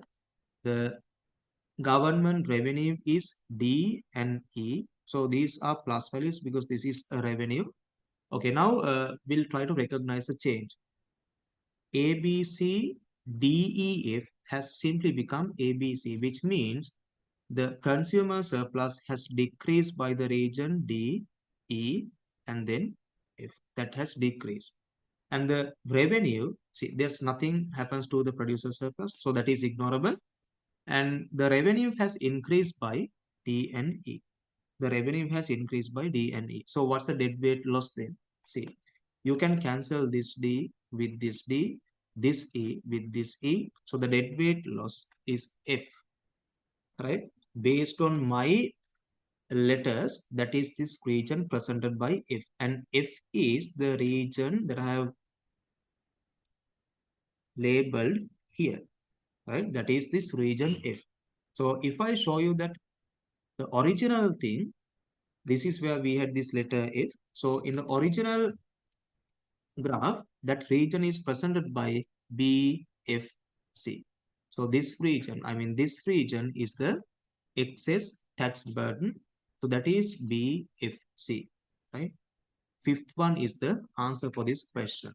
The government revenue is D and E. So these are plus values because this is a revenue. Okay, now we'll try to recognize the change. ABC DEF has simply become ABC, which means the consumer surplus has decreased by the region D, E, and then F. That has decreased. And the revenue, see, there's nothing happens to the producer surplus, so that is ignorable. And the revenue has increased by D and E. The revenue has increased by D and E. So what's the deadweight loss then? See, you can cancel this D with this D, this E with this E. So the deadweight loss is F, right? Based on my letters, that is this region presented by F. And F is the region that I have labeled here, right? That is this region F. So if I show you that the original thing, this is where we had this letter F. So in the original graph, that region is presented by BFC. So this region, this region is the excess tax burden. So that is BFC, right? Fifth one is the answer for this question.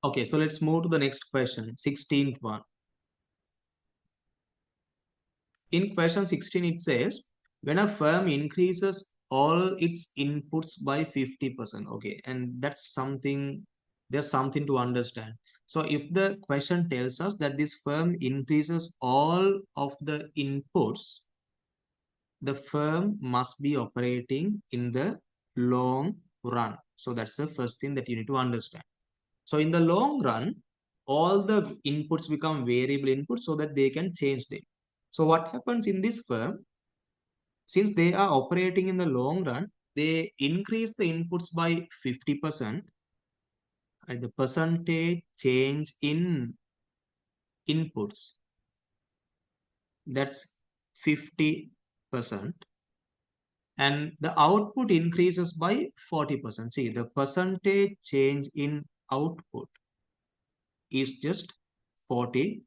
Okay, so let's move to the next question, 16th one. In question 16, it says, when a firm increases all its inputs by 50%, okay, and that's something, there's something to understand. So if the question tells us that this firm increases all of the inputs, the firm must be operating in the long run. So that's the first thing that you need to understand. So in the long run, all the inputs become variable inputs so that they can change them. So what happens in this firm, since they are operating in the long run, they increase the inputs by 50%, and the percentage change in inputs, that's 50%, and the output increases by 40%. See, the percentage change in output is just 40%.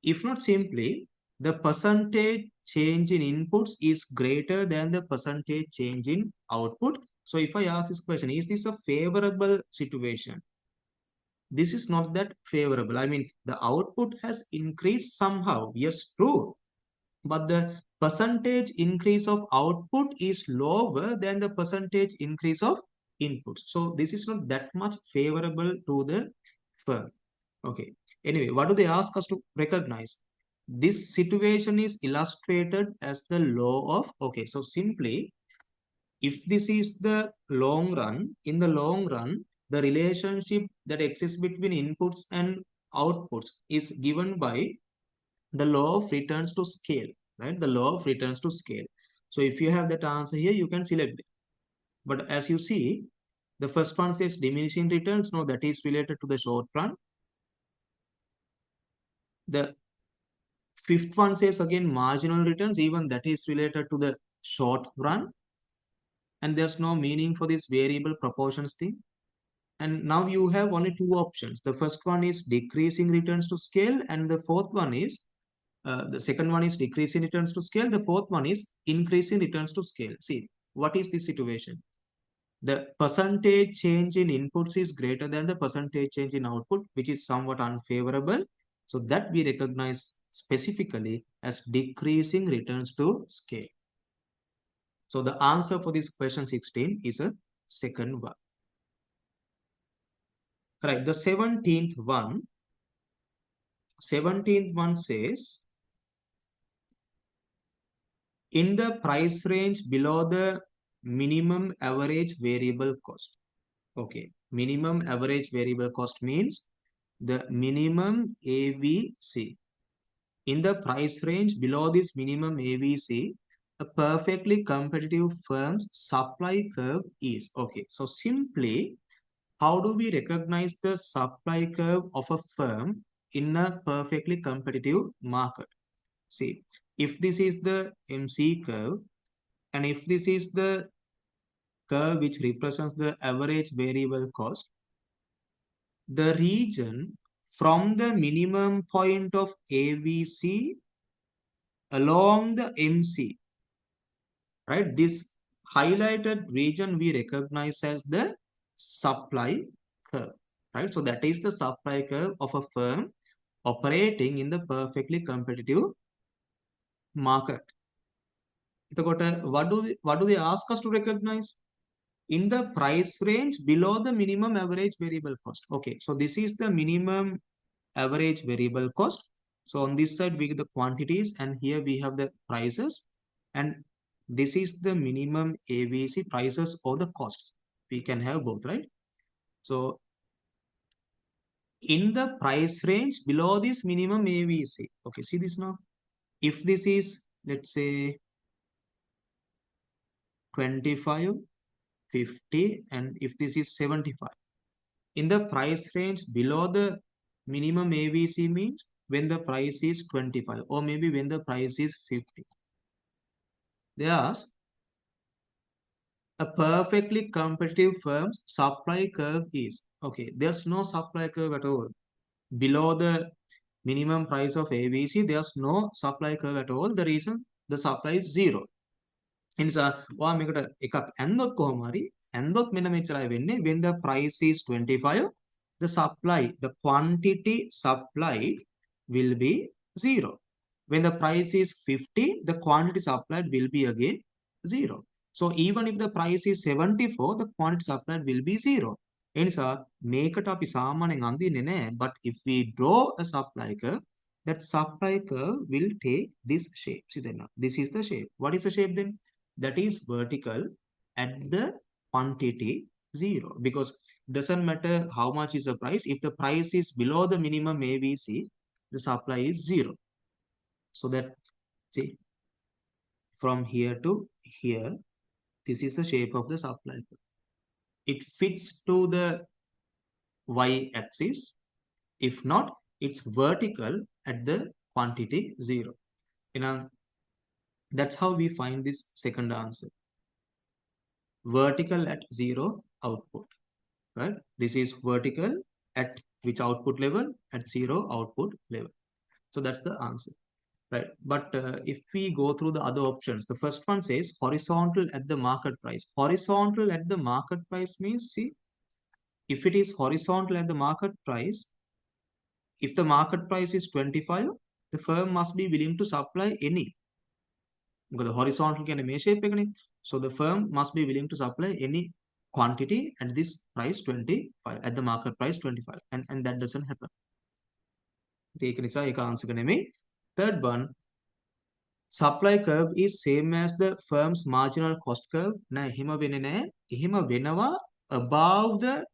If not simply, the percentage change in inputs is greater than the percentage change in output. So if I ask this question, is this a favorable situation? This is not that favorable. The output has increased somehow. Yes, true. But the percentage increase of output is lower than the percentage increase of inputs. So this is not that much favorable to the firm. Okay. Anyway, what do they ask us to recognize? This situation is illustrated as the law of, okay, so simply, if this is the long run, in the long run, the relationship that exists between inputs and outputs is given by the law of returns to scale, right? The law of returns to scale. So if you have that answer here, you can select it. But as you see, the first one says diminishing returns. No, that is related to the short run. The fifth one says again marginal returns, even that is related to the short run. And there's no meaning for this variable proportions thing. And now you have only two options. The first one is decreasing returns to scale, and the fourth one is, the second one is decreasing returns to scale. The fourth one is increasing returns to scale. See, what is the situation? The percentage change in inputs is greater than the percentage change in output, which is somewhat unfavorable. So that we recognize specifically as decreasing returns to scale. So the answer for this question 16 is a second one. Right, the 17th one. 17th one says, in the price range below the minimum average variable cost. Okay, minimum average variable cost means the minimum AVC. In the price range below this minimum AVC, a perfectly competitive firm's supply curve is. Okay, so simply, how do we recognize the supply curve of a firm in a perfectly competitive market? See, if this is the MC curve, and if this is the curve which represents the average variable cost, the region from the minimum point of AVC along the MC, right? This highlighted region we recognize as the supply curve, right? So that is the supply curve of a firm operating in the perfectly competitive market. What do they ask us to recognize? In the price range below the minimum average variable cost. Okay, so this is the minimum average variable cost. So on this side we get the quantities, and here we have the prices, and this is the minimum AVC, prices or the costs. We can have both, right? So in the price range below this minimum AVC, okay, see this now. If this is, let's say, 25, 50, and if this is 75, in the price range below the minimum AVC means when the price is 25, or maybe when the price is 50. They ask, a perfectly competitive firm's supply curve is. Okay, there's no supply curve at all. Below the minimum price of AVC, there's no supply curve at all. The reason the supply is zero. එනිසා ඔයා මේකට එකක් ඇන්දොත් කොහොම හරි ඇන්දොත් මෙන්න මෙච්චරයි වෙන්නේ when the price is 25, the quantity supplied will be 0. When the price is 50, the quantity supplied will be again 0. So even if the price is 74, the quantity supplied will be 0. එනිසා මේකට අපි සාමාන්‍යයෙන් අඳින්නේ නැහැ, but if we draw a supply curve, that supply curve will take this shape. See then, this is the shape. What is the shape then? That is vertical at the quantity 0, because it doesn't matter how much is the price. If the price is below the minimum AVC, the supply is 0. So that, see, from here to here, this is the shape of the supply curve. It fits to the y-axis. If not, it's vertical at the quantity 0. That's how we find this second answer. Vertical at 0 output, right? This is vertical at which output level? At 0 output level. So that's the answer, right? But if we go through the other options, the first one says horizontal at the market price. Horizontal at the market price means, see, if it is horizontal at the market price, if the market price is 25, the firm must be willing to supply any. Because the horizontal can be shape. So the firm must be willing to supply any quantity at this price 25, at the market price 25, and that doesn't happen. Third one, supply curve is same as the firm's marginal cost curve. Above the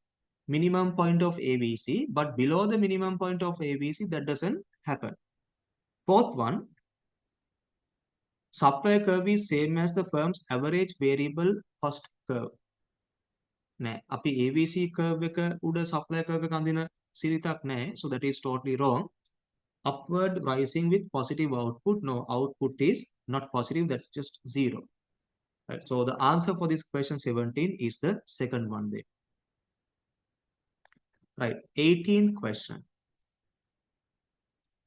minimum point of AVC, but below the minimum point of AVC, that doesn't happen. Fourth one, supply curve is same as the firm's average variable cost curve. නෑ, අපි AVC curve එක උඩ supply curve එක අඳින සිරිතක් නෑ. So that is totally wrong. Upward rising with positive output. No, output is not positive. That's just 0. Right. So the answer for this question 17 is the second one there. Right. 18th question.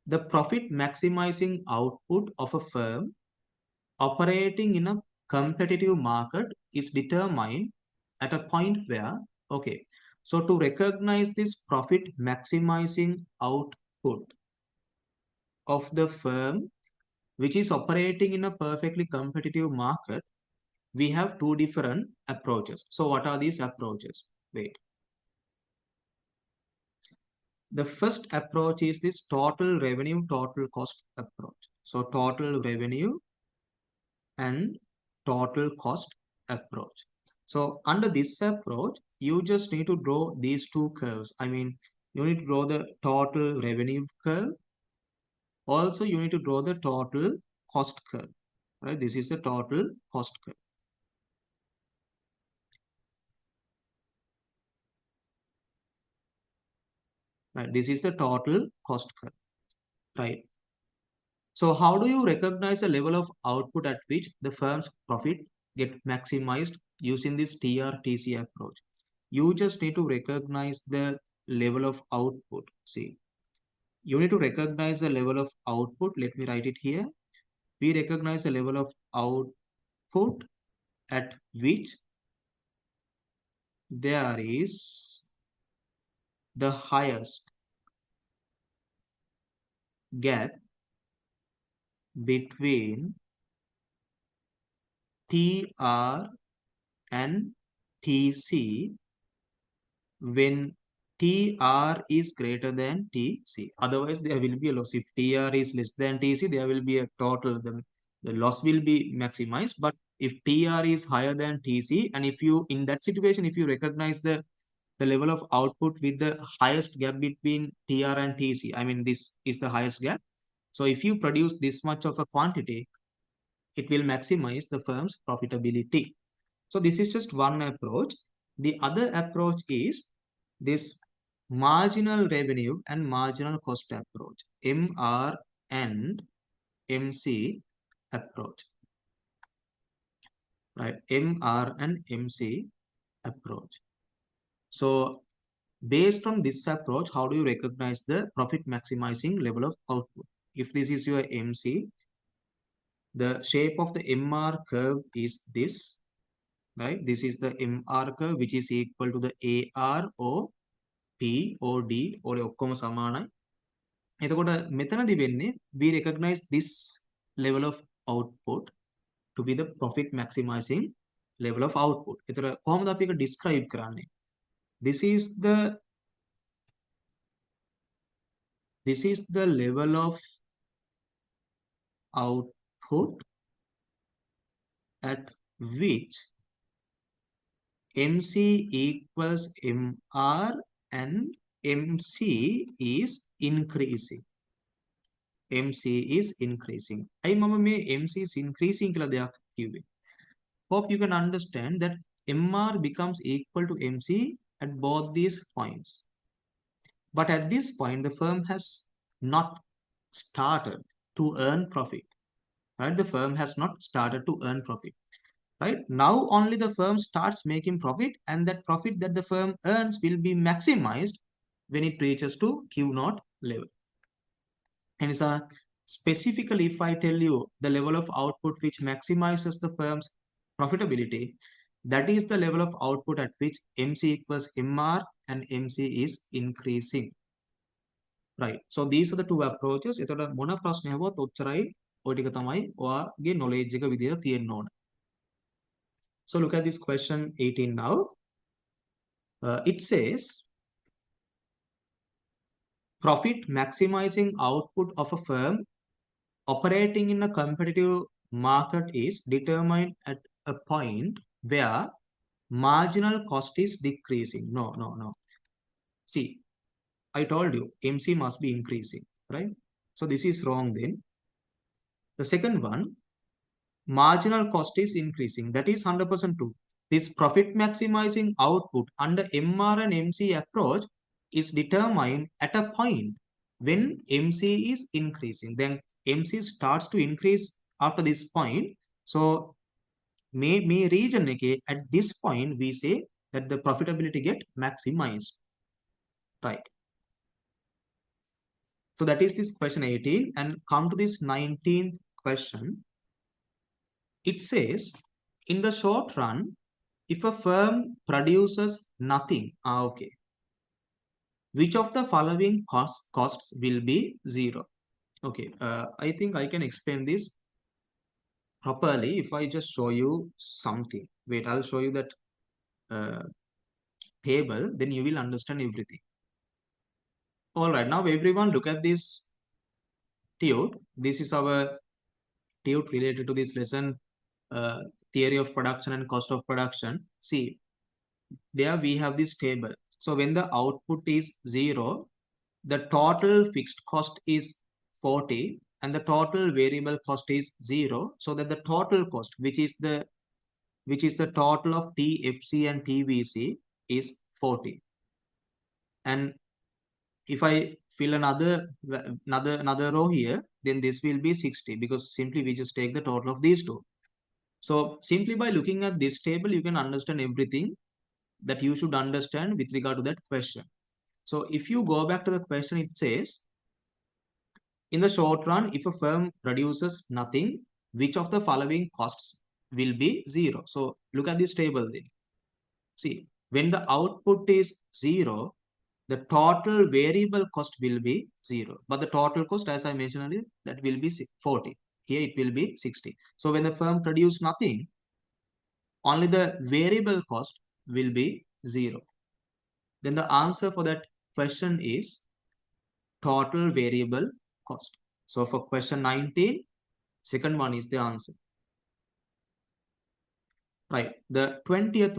The profit maximizing output of a firm operating in a competitive market is determined at a point where, okay, so to recognize this profit maximizing output of the firm which is operating in a perfectly competitive market, we have two different approaches. So what are these approaches? Wait. The first approach is this total revenue, total cost approach. So total revenue and total cost approach. So under this approach, you just need to draw these two curves. I mean, you need to draw the total revenue curve. Also, you need to draw the total cost curve. Right? This is the total cost curve. Right? This is the total cost curve. Right? So how do you recognize the level of output at which the firm's profit get maximized using this TRTC approach? You just need to recognize the level of output. See, you need to recognize the level of output. Let me write it here. We recognize the level of output at which there is the highest gap between TR and TC when TR is greater than TC. Otherwise, there will be a loss. If TR is less than TC, there will be a total. The loss will be maximized. But if TR is higher than TC, and if you, in that situation, if you recognize the level of output with the highest gap between TR and TC, I mean, this is the highest gap. So if you produce this much of a quantity, it will maximize the firm's profitability. So this is just one approach. The other approach is this marginal revenue and marginal cost approach, MR and MC approach, right? MR and MC approach. So based on this approach, how do you recognize the profit maximizing level of output? If this is your MC, the shape of the MR curve is this, right? This is the MR curve, which is equal to the AR or P or D or ඔක්කොම සමානයි. එතකොට මෙතනදි වෙන්නේ we recognize this level of output to be the profit maximizing level of output. එතකොට කොහොමද අපි ඒක describe කරන්නේ? This is the level of output at which MC equals MR and MC is increasing. MC is increasing. I mama me MC is increasing කියලා දෙයක් කිව්වේ. Hope you can understand that MR becomes equal to MC at both these points. But at this point, the firm has not started to earn profit. Right? The firm has not started to earn profit. Right? Now only the firm starts making profit, and that profit that the firm earns will be maximized when it reaches to Q0 level. And so specifically, if I tell you the level of output which maximizes the firm's profitability, that is the level of output at which MC equals MR and MC is increasing. Right. So these are the two approaches. එතකොට මොන ප්‍රශ්නය හවුවත් ඔච්චරයි ඔය ටික තමයි ඔයාගේ knowledge එක විදියට තියෙන්න ඕන. So look at this question 18 now. It says profit maximizing output of a firm operating in a competitive market is determined at a point where marginal cost is decreasing. No. See, I told you MC must be increasing, right? So this is wrong then. The second one, marginal cost is increasing. That is 100% true. This profit maximizing output under MR and MC approach is determined at a point when MC is increasing. Then MC starts to increase after this point. So may region at this point we say that the profitability get maximized. Right. So that is this question 18, and come to this 19th question. It says, in the short run, if a firm produces nothing, okay, which of the following costs will be zero? Okay, I think I can explain this properly if I just show you something. Wait, I'll show you that table, then you will understand everything. All right, now everyone look at this tute. This is our tute related to this lesson, uh, theory of production and cost of production. See, there we have this table. So when the output is 0, the total fixed cost is 40 and the total variable cost is 0. So that the total cost, which is the total of TFC and TVC, is 40. And if I fill another row here, then this will be 60 because simply we just take the total of these two. So simply by looking at this table, you can understand everything that you should understand with regard to that question. So if you go back to the question, it says, in the short run, if a firm produces nothing, which of the following costs will be 0? So look at this table then. See, when the output is 0, the total variable cost will be 0. But the total cost, as I mentioned earlier, that will be 40. Here it will be 60. So when the firm produces nothing, only the variable cost will be 0. Then the answer for that question is total variable cost. So for question 19, second one is the answer. Right. The 20th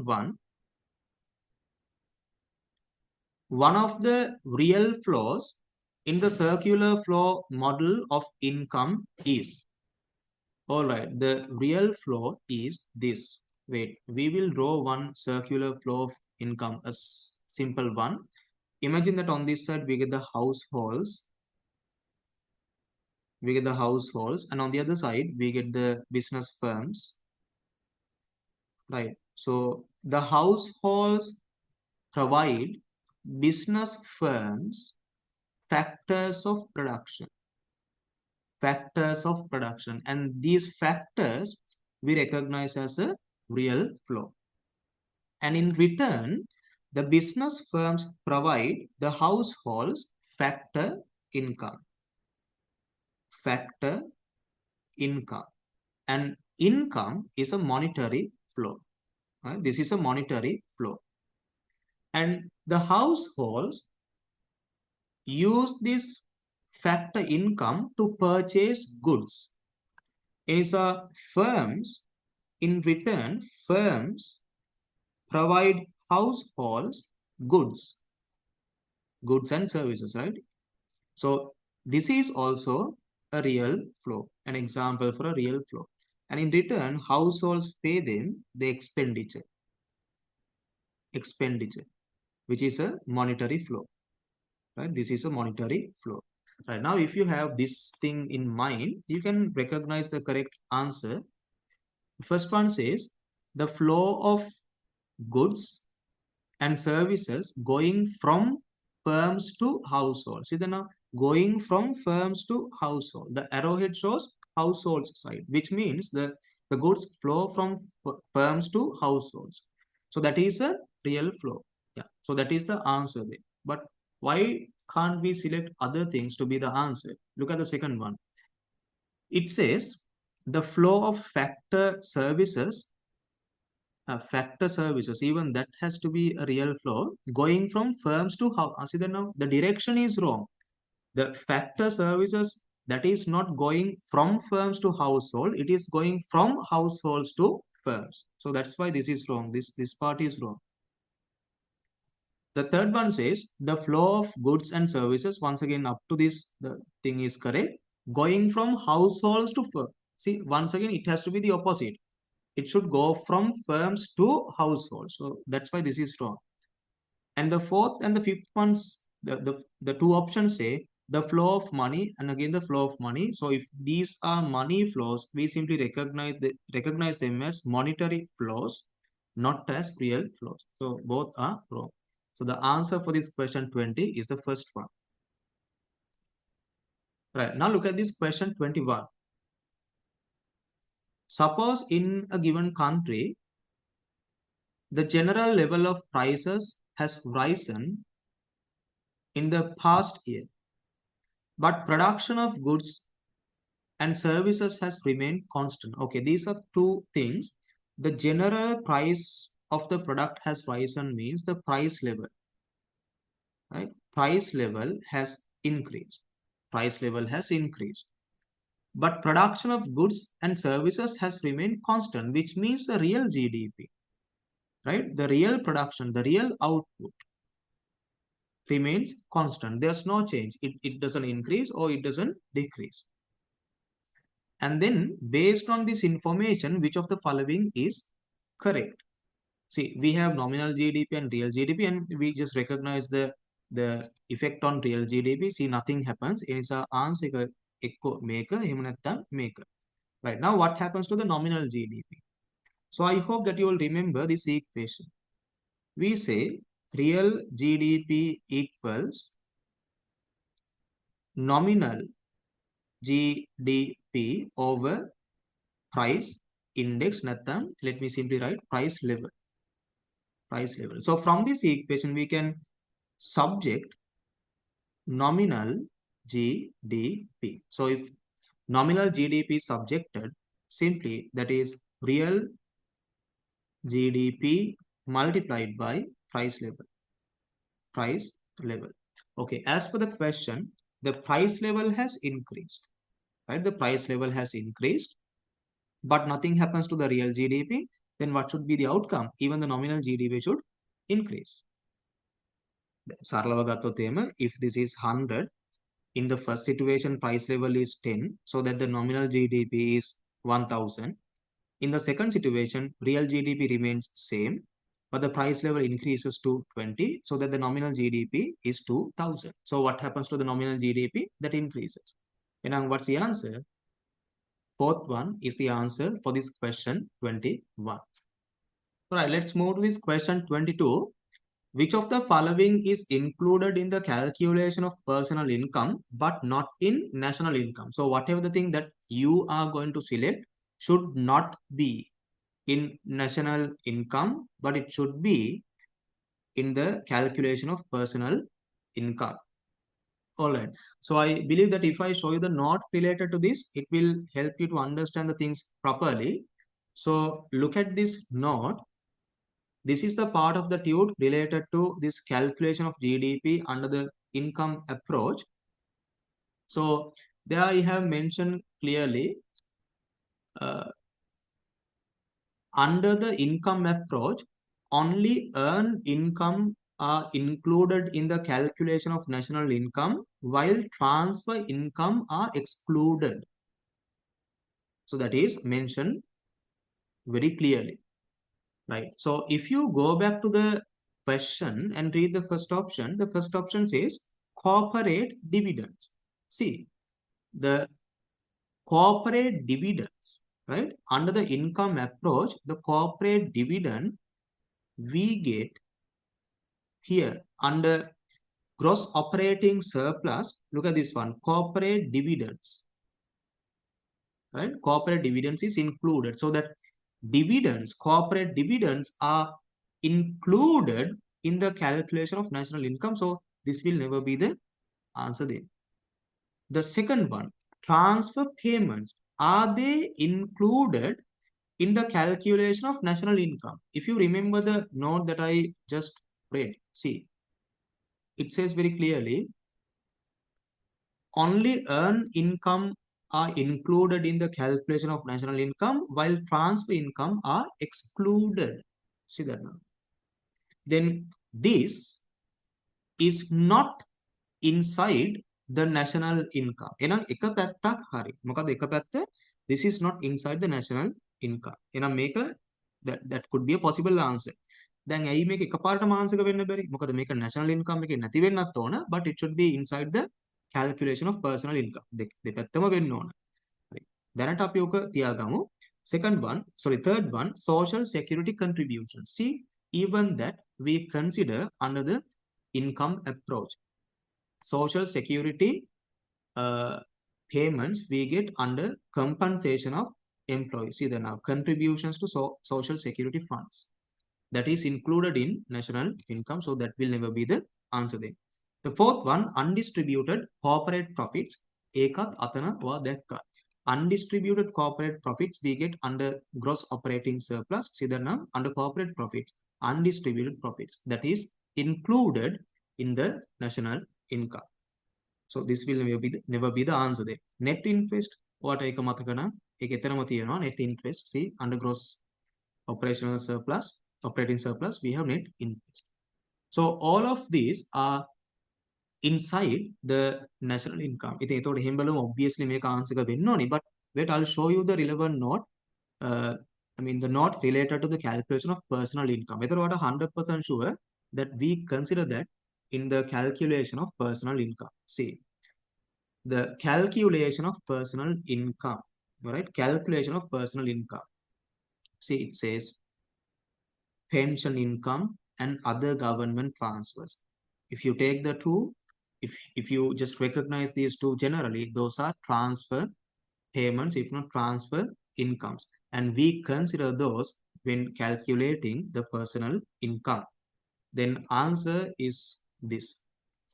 one of the real flows in the circular flow model of income is. All right. The real flow is this. Wait, we will draw one circular flow of income, a simple one. Imagine that on this side we get the households. And on the other side we get the business firms. Right. So the households provide business firms factors of production, and these factors we recognize as a real flow. And in return, the business firms provide the households factor income, and income is a monetary flow. Right? This is a monetary flow, and the households use this factor income to purchase goods. Is firms, in return, firms provide households goods and services, right? So this is also a real flow, an example for a real flow. And in return, households pay them the expenditure, which is a monetary flow, right? This is a monetary flow. Right, now if you have this thing in mind, you can recognize the correct answer. First one says the flow of goods and services going from firms to households. See, now going from firms to household. The arrowhead shows household side, which means the goods flow from firms to households. So that is a real flow. Yeah. So that is the answer there. But why can't we select other things to be the answer? Look at the second one. It says the flow of factor services, even that has to be a real flow going from firms to how. See that now the direction is wrong. The factor services, that is not going from firms to household, it is going from households to firms. So that's why this is wrong. This part is wrong. The third one says the flow of goods and services, once again up to this the thing is correct, going from households to firms. See, once again it has to be the opposite. It should go from firms to households. So that's why this is wrong. And the fourth and the fifth ones, the two options say the flow of money and again the flow of money. So if these are money flows, we simply recognize them as monetary flows, not as real flows. So both are wrong. So the answer for this question 20 is the first one. Right, now look at this question 21. Suppose in a given country, the general level of prices has risen in the past year, but production of goods and services has remained constant. Okay, these are two things. The general price of the product has risen means the price level. right? Price level has increased. Price level has increased. But production of goods and services has remained constant, which means the real GDP, right? The real production, the real output remains constant. There's no change. It doesn't increase or it doesn't decrease. And then based on this information, which of the following is correct? See, we have nominal GDP and real GDP, and we just recognize the effect on real GDP. See, nothing happens. It is a answer echo maker, maker. Right now, what happens to the nominal GDP? So I hope that you will remember this equation. We say real GDP equals nominal GDP over price index. Natham, let me simply write price level. Price level. So from this equation, we can subject nominal GDP. So if nominal GDP is subjected, simply that is real GDP multiplied by price level. Price level. Okay, as per the question, the price level has increased, right? The price level has increased, but nothing happens to the real GDP. Then what should be the outcome? Even the nominal GDP should increase. If this is 100, in the first situation, price level is 10, so that the nominal GDP is 1000. In the second situation, real GDP remains same, but the price level increases to 20, so that the nominal GDP is 2000. So what happens to the nominal GDP? That increases. And what's the answer? Fourth one is the answer for this question 21. All right, let's move to this question 22. Which of the following is included in the calculation of personal income but not in national income? So whatever the thing that you are going to select should not be in national income, but it should be in the calculation of personal income. All right. So I believe that if I show you the note related to this, it will help you to understand the things properly. So look at this note. This is the part of the tude related to this calculation of GDP under the income approach. So there I have mentioned clearly under the income approach, only earned income are included in the calculation of national income, while transfer income are excluded. So that is mentioned very clearly, right? So if you go back to the question and read the first option says corporate dividends. See, the corporate dividends, right? Under the income approach, the corporate dividend we get here under gross operating surplus. Look at this one, corporate dividends, right? Corporate dividends is included, so that dividends, corporate dividends are included in the calculation of national income. So this will never be the answer then. The second one, transfer payments, are they included in the calculation of national income? If you remember the note that I just read, see, it says very clearly, only earned income are included in the calculation of national income, while transfer income are excluded. See that now. Then this is not inside the national income. Enam eka පැත්තක් hari. මොකද එක පැත්ත, this is not inside the national income. Enam මේක that could be a possible answer. දැන් ඇයි මේක එකපාරටම answer වෙන්න බැරි? මොකද මේක national income එකේ නැති වෙන්නත් ඕන, but it should be inside the calculation of personal income. දෙපැත්තම වෙන්න ඕන. හරි. දැනට අපි ඔක තියාගමු. Third one, social security contributions. See, even that we consider under the income approach. Social security payments we get under compensation of employees. See now, contributions to social security funds. That is included in national income, so that will never be the answer then. The fourth one, undistributed corporate profits. Ekat atana wa dekka. Undistributed corporate profits we get under gross operating surplus. See the name under corporate profits, undistributed profits, that is included in the national income. So this will never be the answer there. Net interest, what I come net interest, see, under gross operational surplus, operating surplus, we have net interest. So all of these are inside the national income. Obviously make answer, but wait, I'll show you the relevant note. The note related to the calculation of personal income. Whether what 100% sure that we consider that in the calculation of personal income. See, the calculation of personal income, right? Calculation of personal income. See, it says pension income and other government transfers. If you take the two, if you just recognize these two generally, those are transfer payments, if not transfer incomes. And we consider those when calculating the personal income. Then answer is this.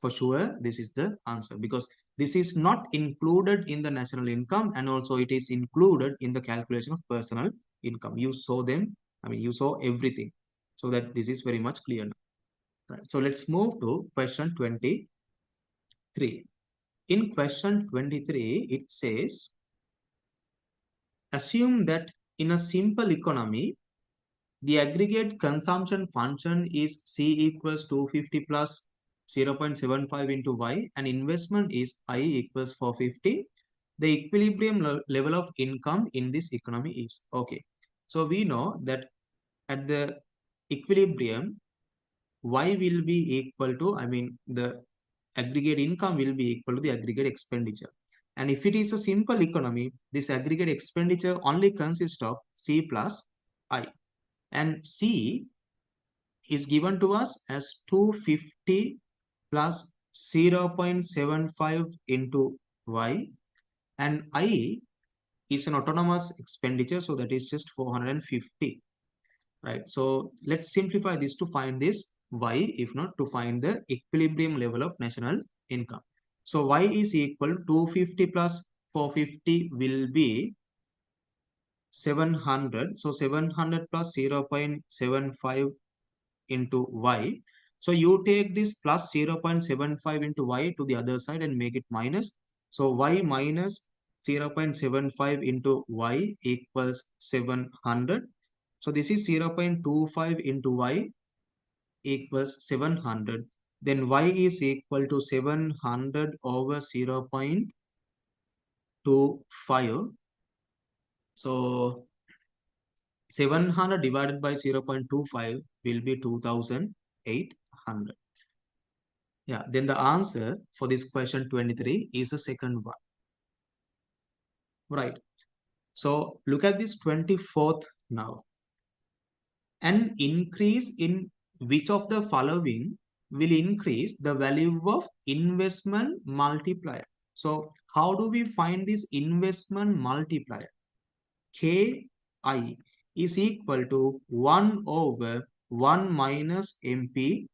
For sure, this is the answer because this is not included in the national income and also it is included in the calculation of personal income. You saw them, you saw everything. So that this is very much clear now. Right. So let's move to question 23. In question 23, it says, assume that in a simple economy, the aggregate consumption function is C equals 250 plus 0.75 into Y and investment is I equals 450. The equilibrium level of income in this economy is, okay. So we know that at the equilibrium, Y will be equal to, the aggregate income will be equal to the aggregate expenditure. And if it is a simple economy, this aggregate expenditure only consists of C plus I. And C is given to us as 250 plus 0.75 into Y. And I is an autonomous expenditure, so that is just 450. Right. So let's simplify this to find this Y, if not to find the equilibrium level of national income. So Y is equal to 250 plus 450 will be 700. So 700 plus 0.75 into Y. So you take this plus 0.75 into Y to the other side and make it minus. So Y minus 0.75 into Y equals 700. So this is 0.25 into Y equals 700. Then Y is equal to 700 over 0.25. So 700 divided by 0.25 will be 2800. Yeah, then the answer for this question 23 is the second one. Right. So look at this 24th now. An increase in which of the following will increase the value of investment multiplier? So how do we find this investment multiplier? Ki is equal to 1 over 1 minus MPC.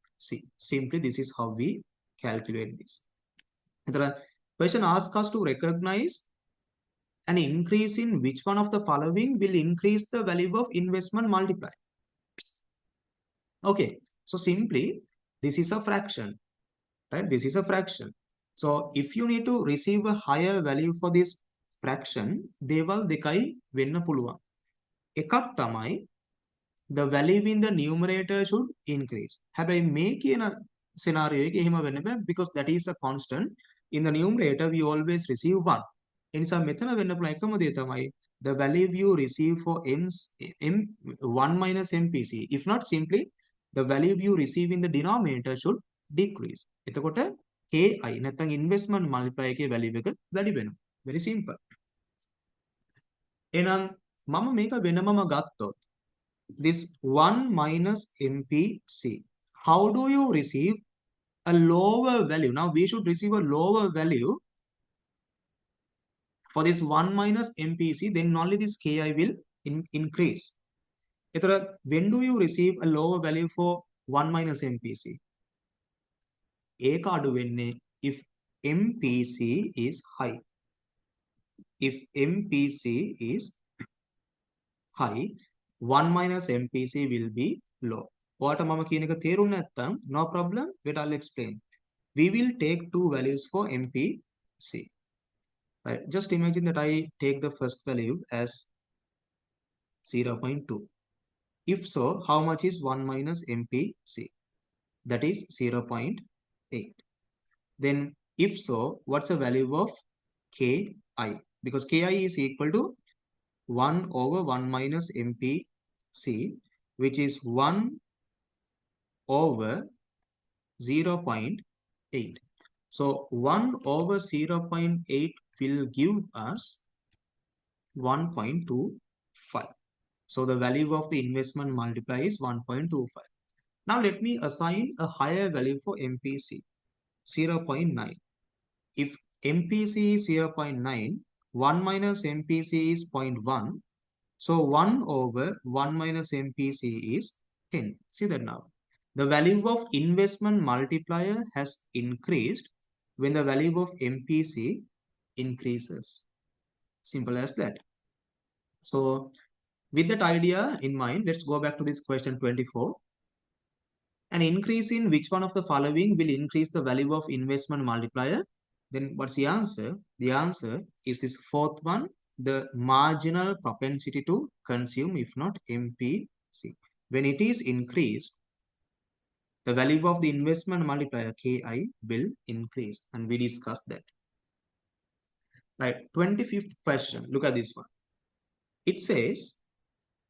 Simply this is how we calculate this. The question asks us to recognize an increase in which one of the following will increase the value of investment multiplier. Okay, so simply this is a fraction, right? This is a fraction. So if you need to receive a higher value for this fraction, දේවල් දෙකයි වෙන්න පුළුවන්. එකක් තමයි the value in the numerator should increase. හැබැයි මේ කියන scenario එක එහෙම වෙන්න බෑ because that is a constant. In the numerator we always receive 1. එනිසා මෙතන වෙන්න පුළුවන් එකම දේ තමයි the value you receive for M1 minus MPC. If not, simply the value you receive in the denominator should decrease. එතකොට KI නැත්නම් investment multiplier එකේ value එක වැඩි වෙනවා. Very simple. එහෙනම් මම මේක වෙනමම ගත්තොත් this 1 minus MPC. How do you receive a lower value? Now we should receive a lower value for this 1 minus MPC, then only this KI will increase. When do you receive a lower value for 1 minus MPC? ඒක අඩු වෙන්නේ if MPC is high. If MPC is high, 1 minus MPC will be low. What මම කියන එක තේරුම් නැත්නම් no problem, wait, I'll explain. we will take two values for MPC. Right? Just imagine that I take the first value as 0.2. If so, how much is 1 minus MPC? That is 0.8. Then if so, what's the value of Ki? Because Ki is equal to 1 over 1 minus MPC, which is 1 over 0.8. So 1 over 0.8 will give us 1.25. So the value of the investment multiplier is 1.25. Now let me assign a higher value for MPC, 0.9. If MPC is 0.9, 1 minus MPC is 0.1. So 1 over 1 minus MPC is 10. See that now. The value of investment multiplier has increased when the value of MPC increases. Simple as that. So with that idea in mind, let's go back to this question 24. An increase in which one of the following will increase the value of investment multiplier? Then what's the answer? The answer is this fourth one, the marginal propensity to consume, if not MPC. When it is increased, the value of the investment multiplier Ki will increase, and we discussed that. Right, 25th question. Look at this one. It says,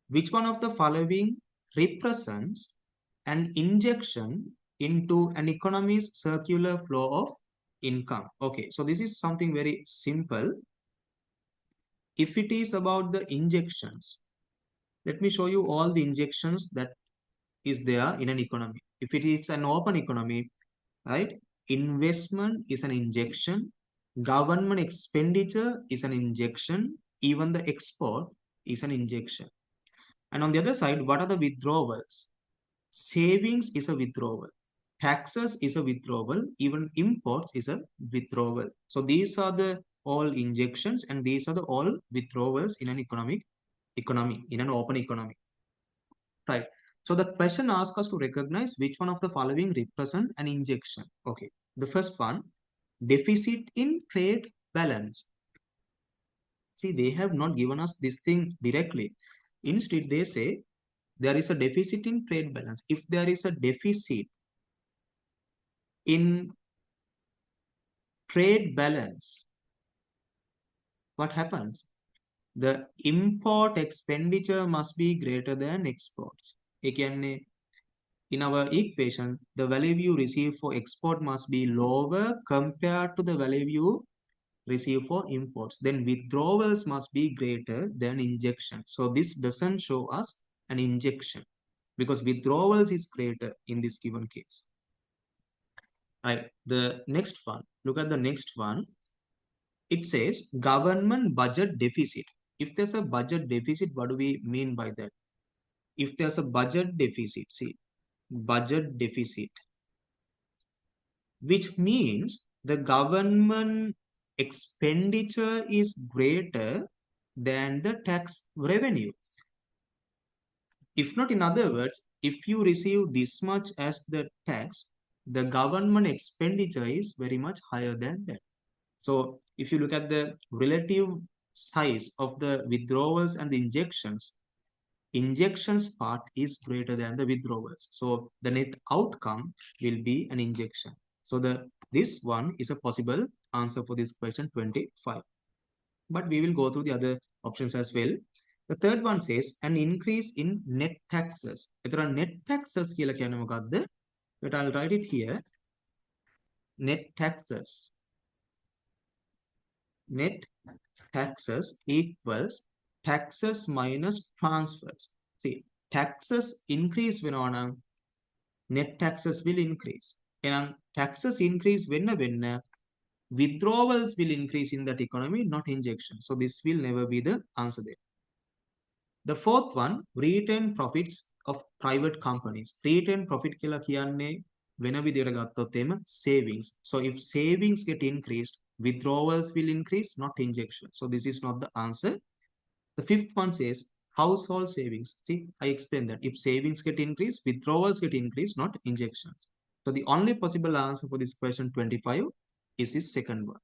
which one of the following represents an injection into an economy's circular flow of income? Okay, so this is something very simple. If it is about the injections, let me show you all the injections that is there in an economy. If it is an open economy, right, investment is an injection, government expenditure is an injection, even the export is an injection. And on the other side, what are the withdrawals? Savings is a withdrawal. Taxes is a withdrawal. Even imports is a withdrawal. So these are the all injections, and these are the all withdrawals in an economy, in an open economy. Right. So the question asks us to recognize which one of the following represent an injection. Okay. The first one, deficit in trade balance. See, they have not given us this thing directly. Instead, they say there is a deficit in trade balance. If there is a deficit in trade balance, what happens? The import expenditure must be greater than exports. Again, in our equation, the value you receive for export must be lower compared to the value you receive for imports. Then withdrawals must be greater than injection. So this doesn't show us an injection because withdrawals is greater in this given case. Right. The next one, look at the next one. It says government budget deficit. If there's a budget deficit, what do we mean by that? If there's a budget deficit, see, budget deficit, which means the government expenditure is greater than the tax revenue. If not, in other words, if you receive this much as the tax, the government expenditure is very much higher than that. So if you look at the relative size of the withdrawals and the injections part is greater than the withdrawals. So the net outcome will be an injection. So this one is a possible answer for this question 25. But we will go through the other options as well. The third one says an increase in net taxes. Ethara net taxes කියලා කියන්නේ මොකක්ද? But I'll write it here. Net taxes. Net taxes equals taxes minus transfers. See, taxes increase when net taxes will increase. And taxes increase when withdrawals will increase in that economy, not injection. So this will never be the answer there. The fourth one, retained profits of private companies. Retained profit කියලා කියන්නේ වෙන විදිහට ගත්තොත් එහෙම savings. So if savings get increased, withdrawals will increase, not injection. So this is not the answer. The fifth one says household savings. See, I explained that if savings get increased, withdrawals get increased, not injections. So the only possible answer for this question 25 is the second one.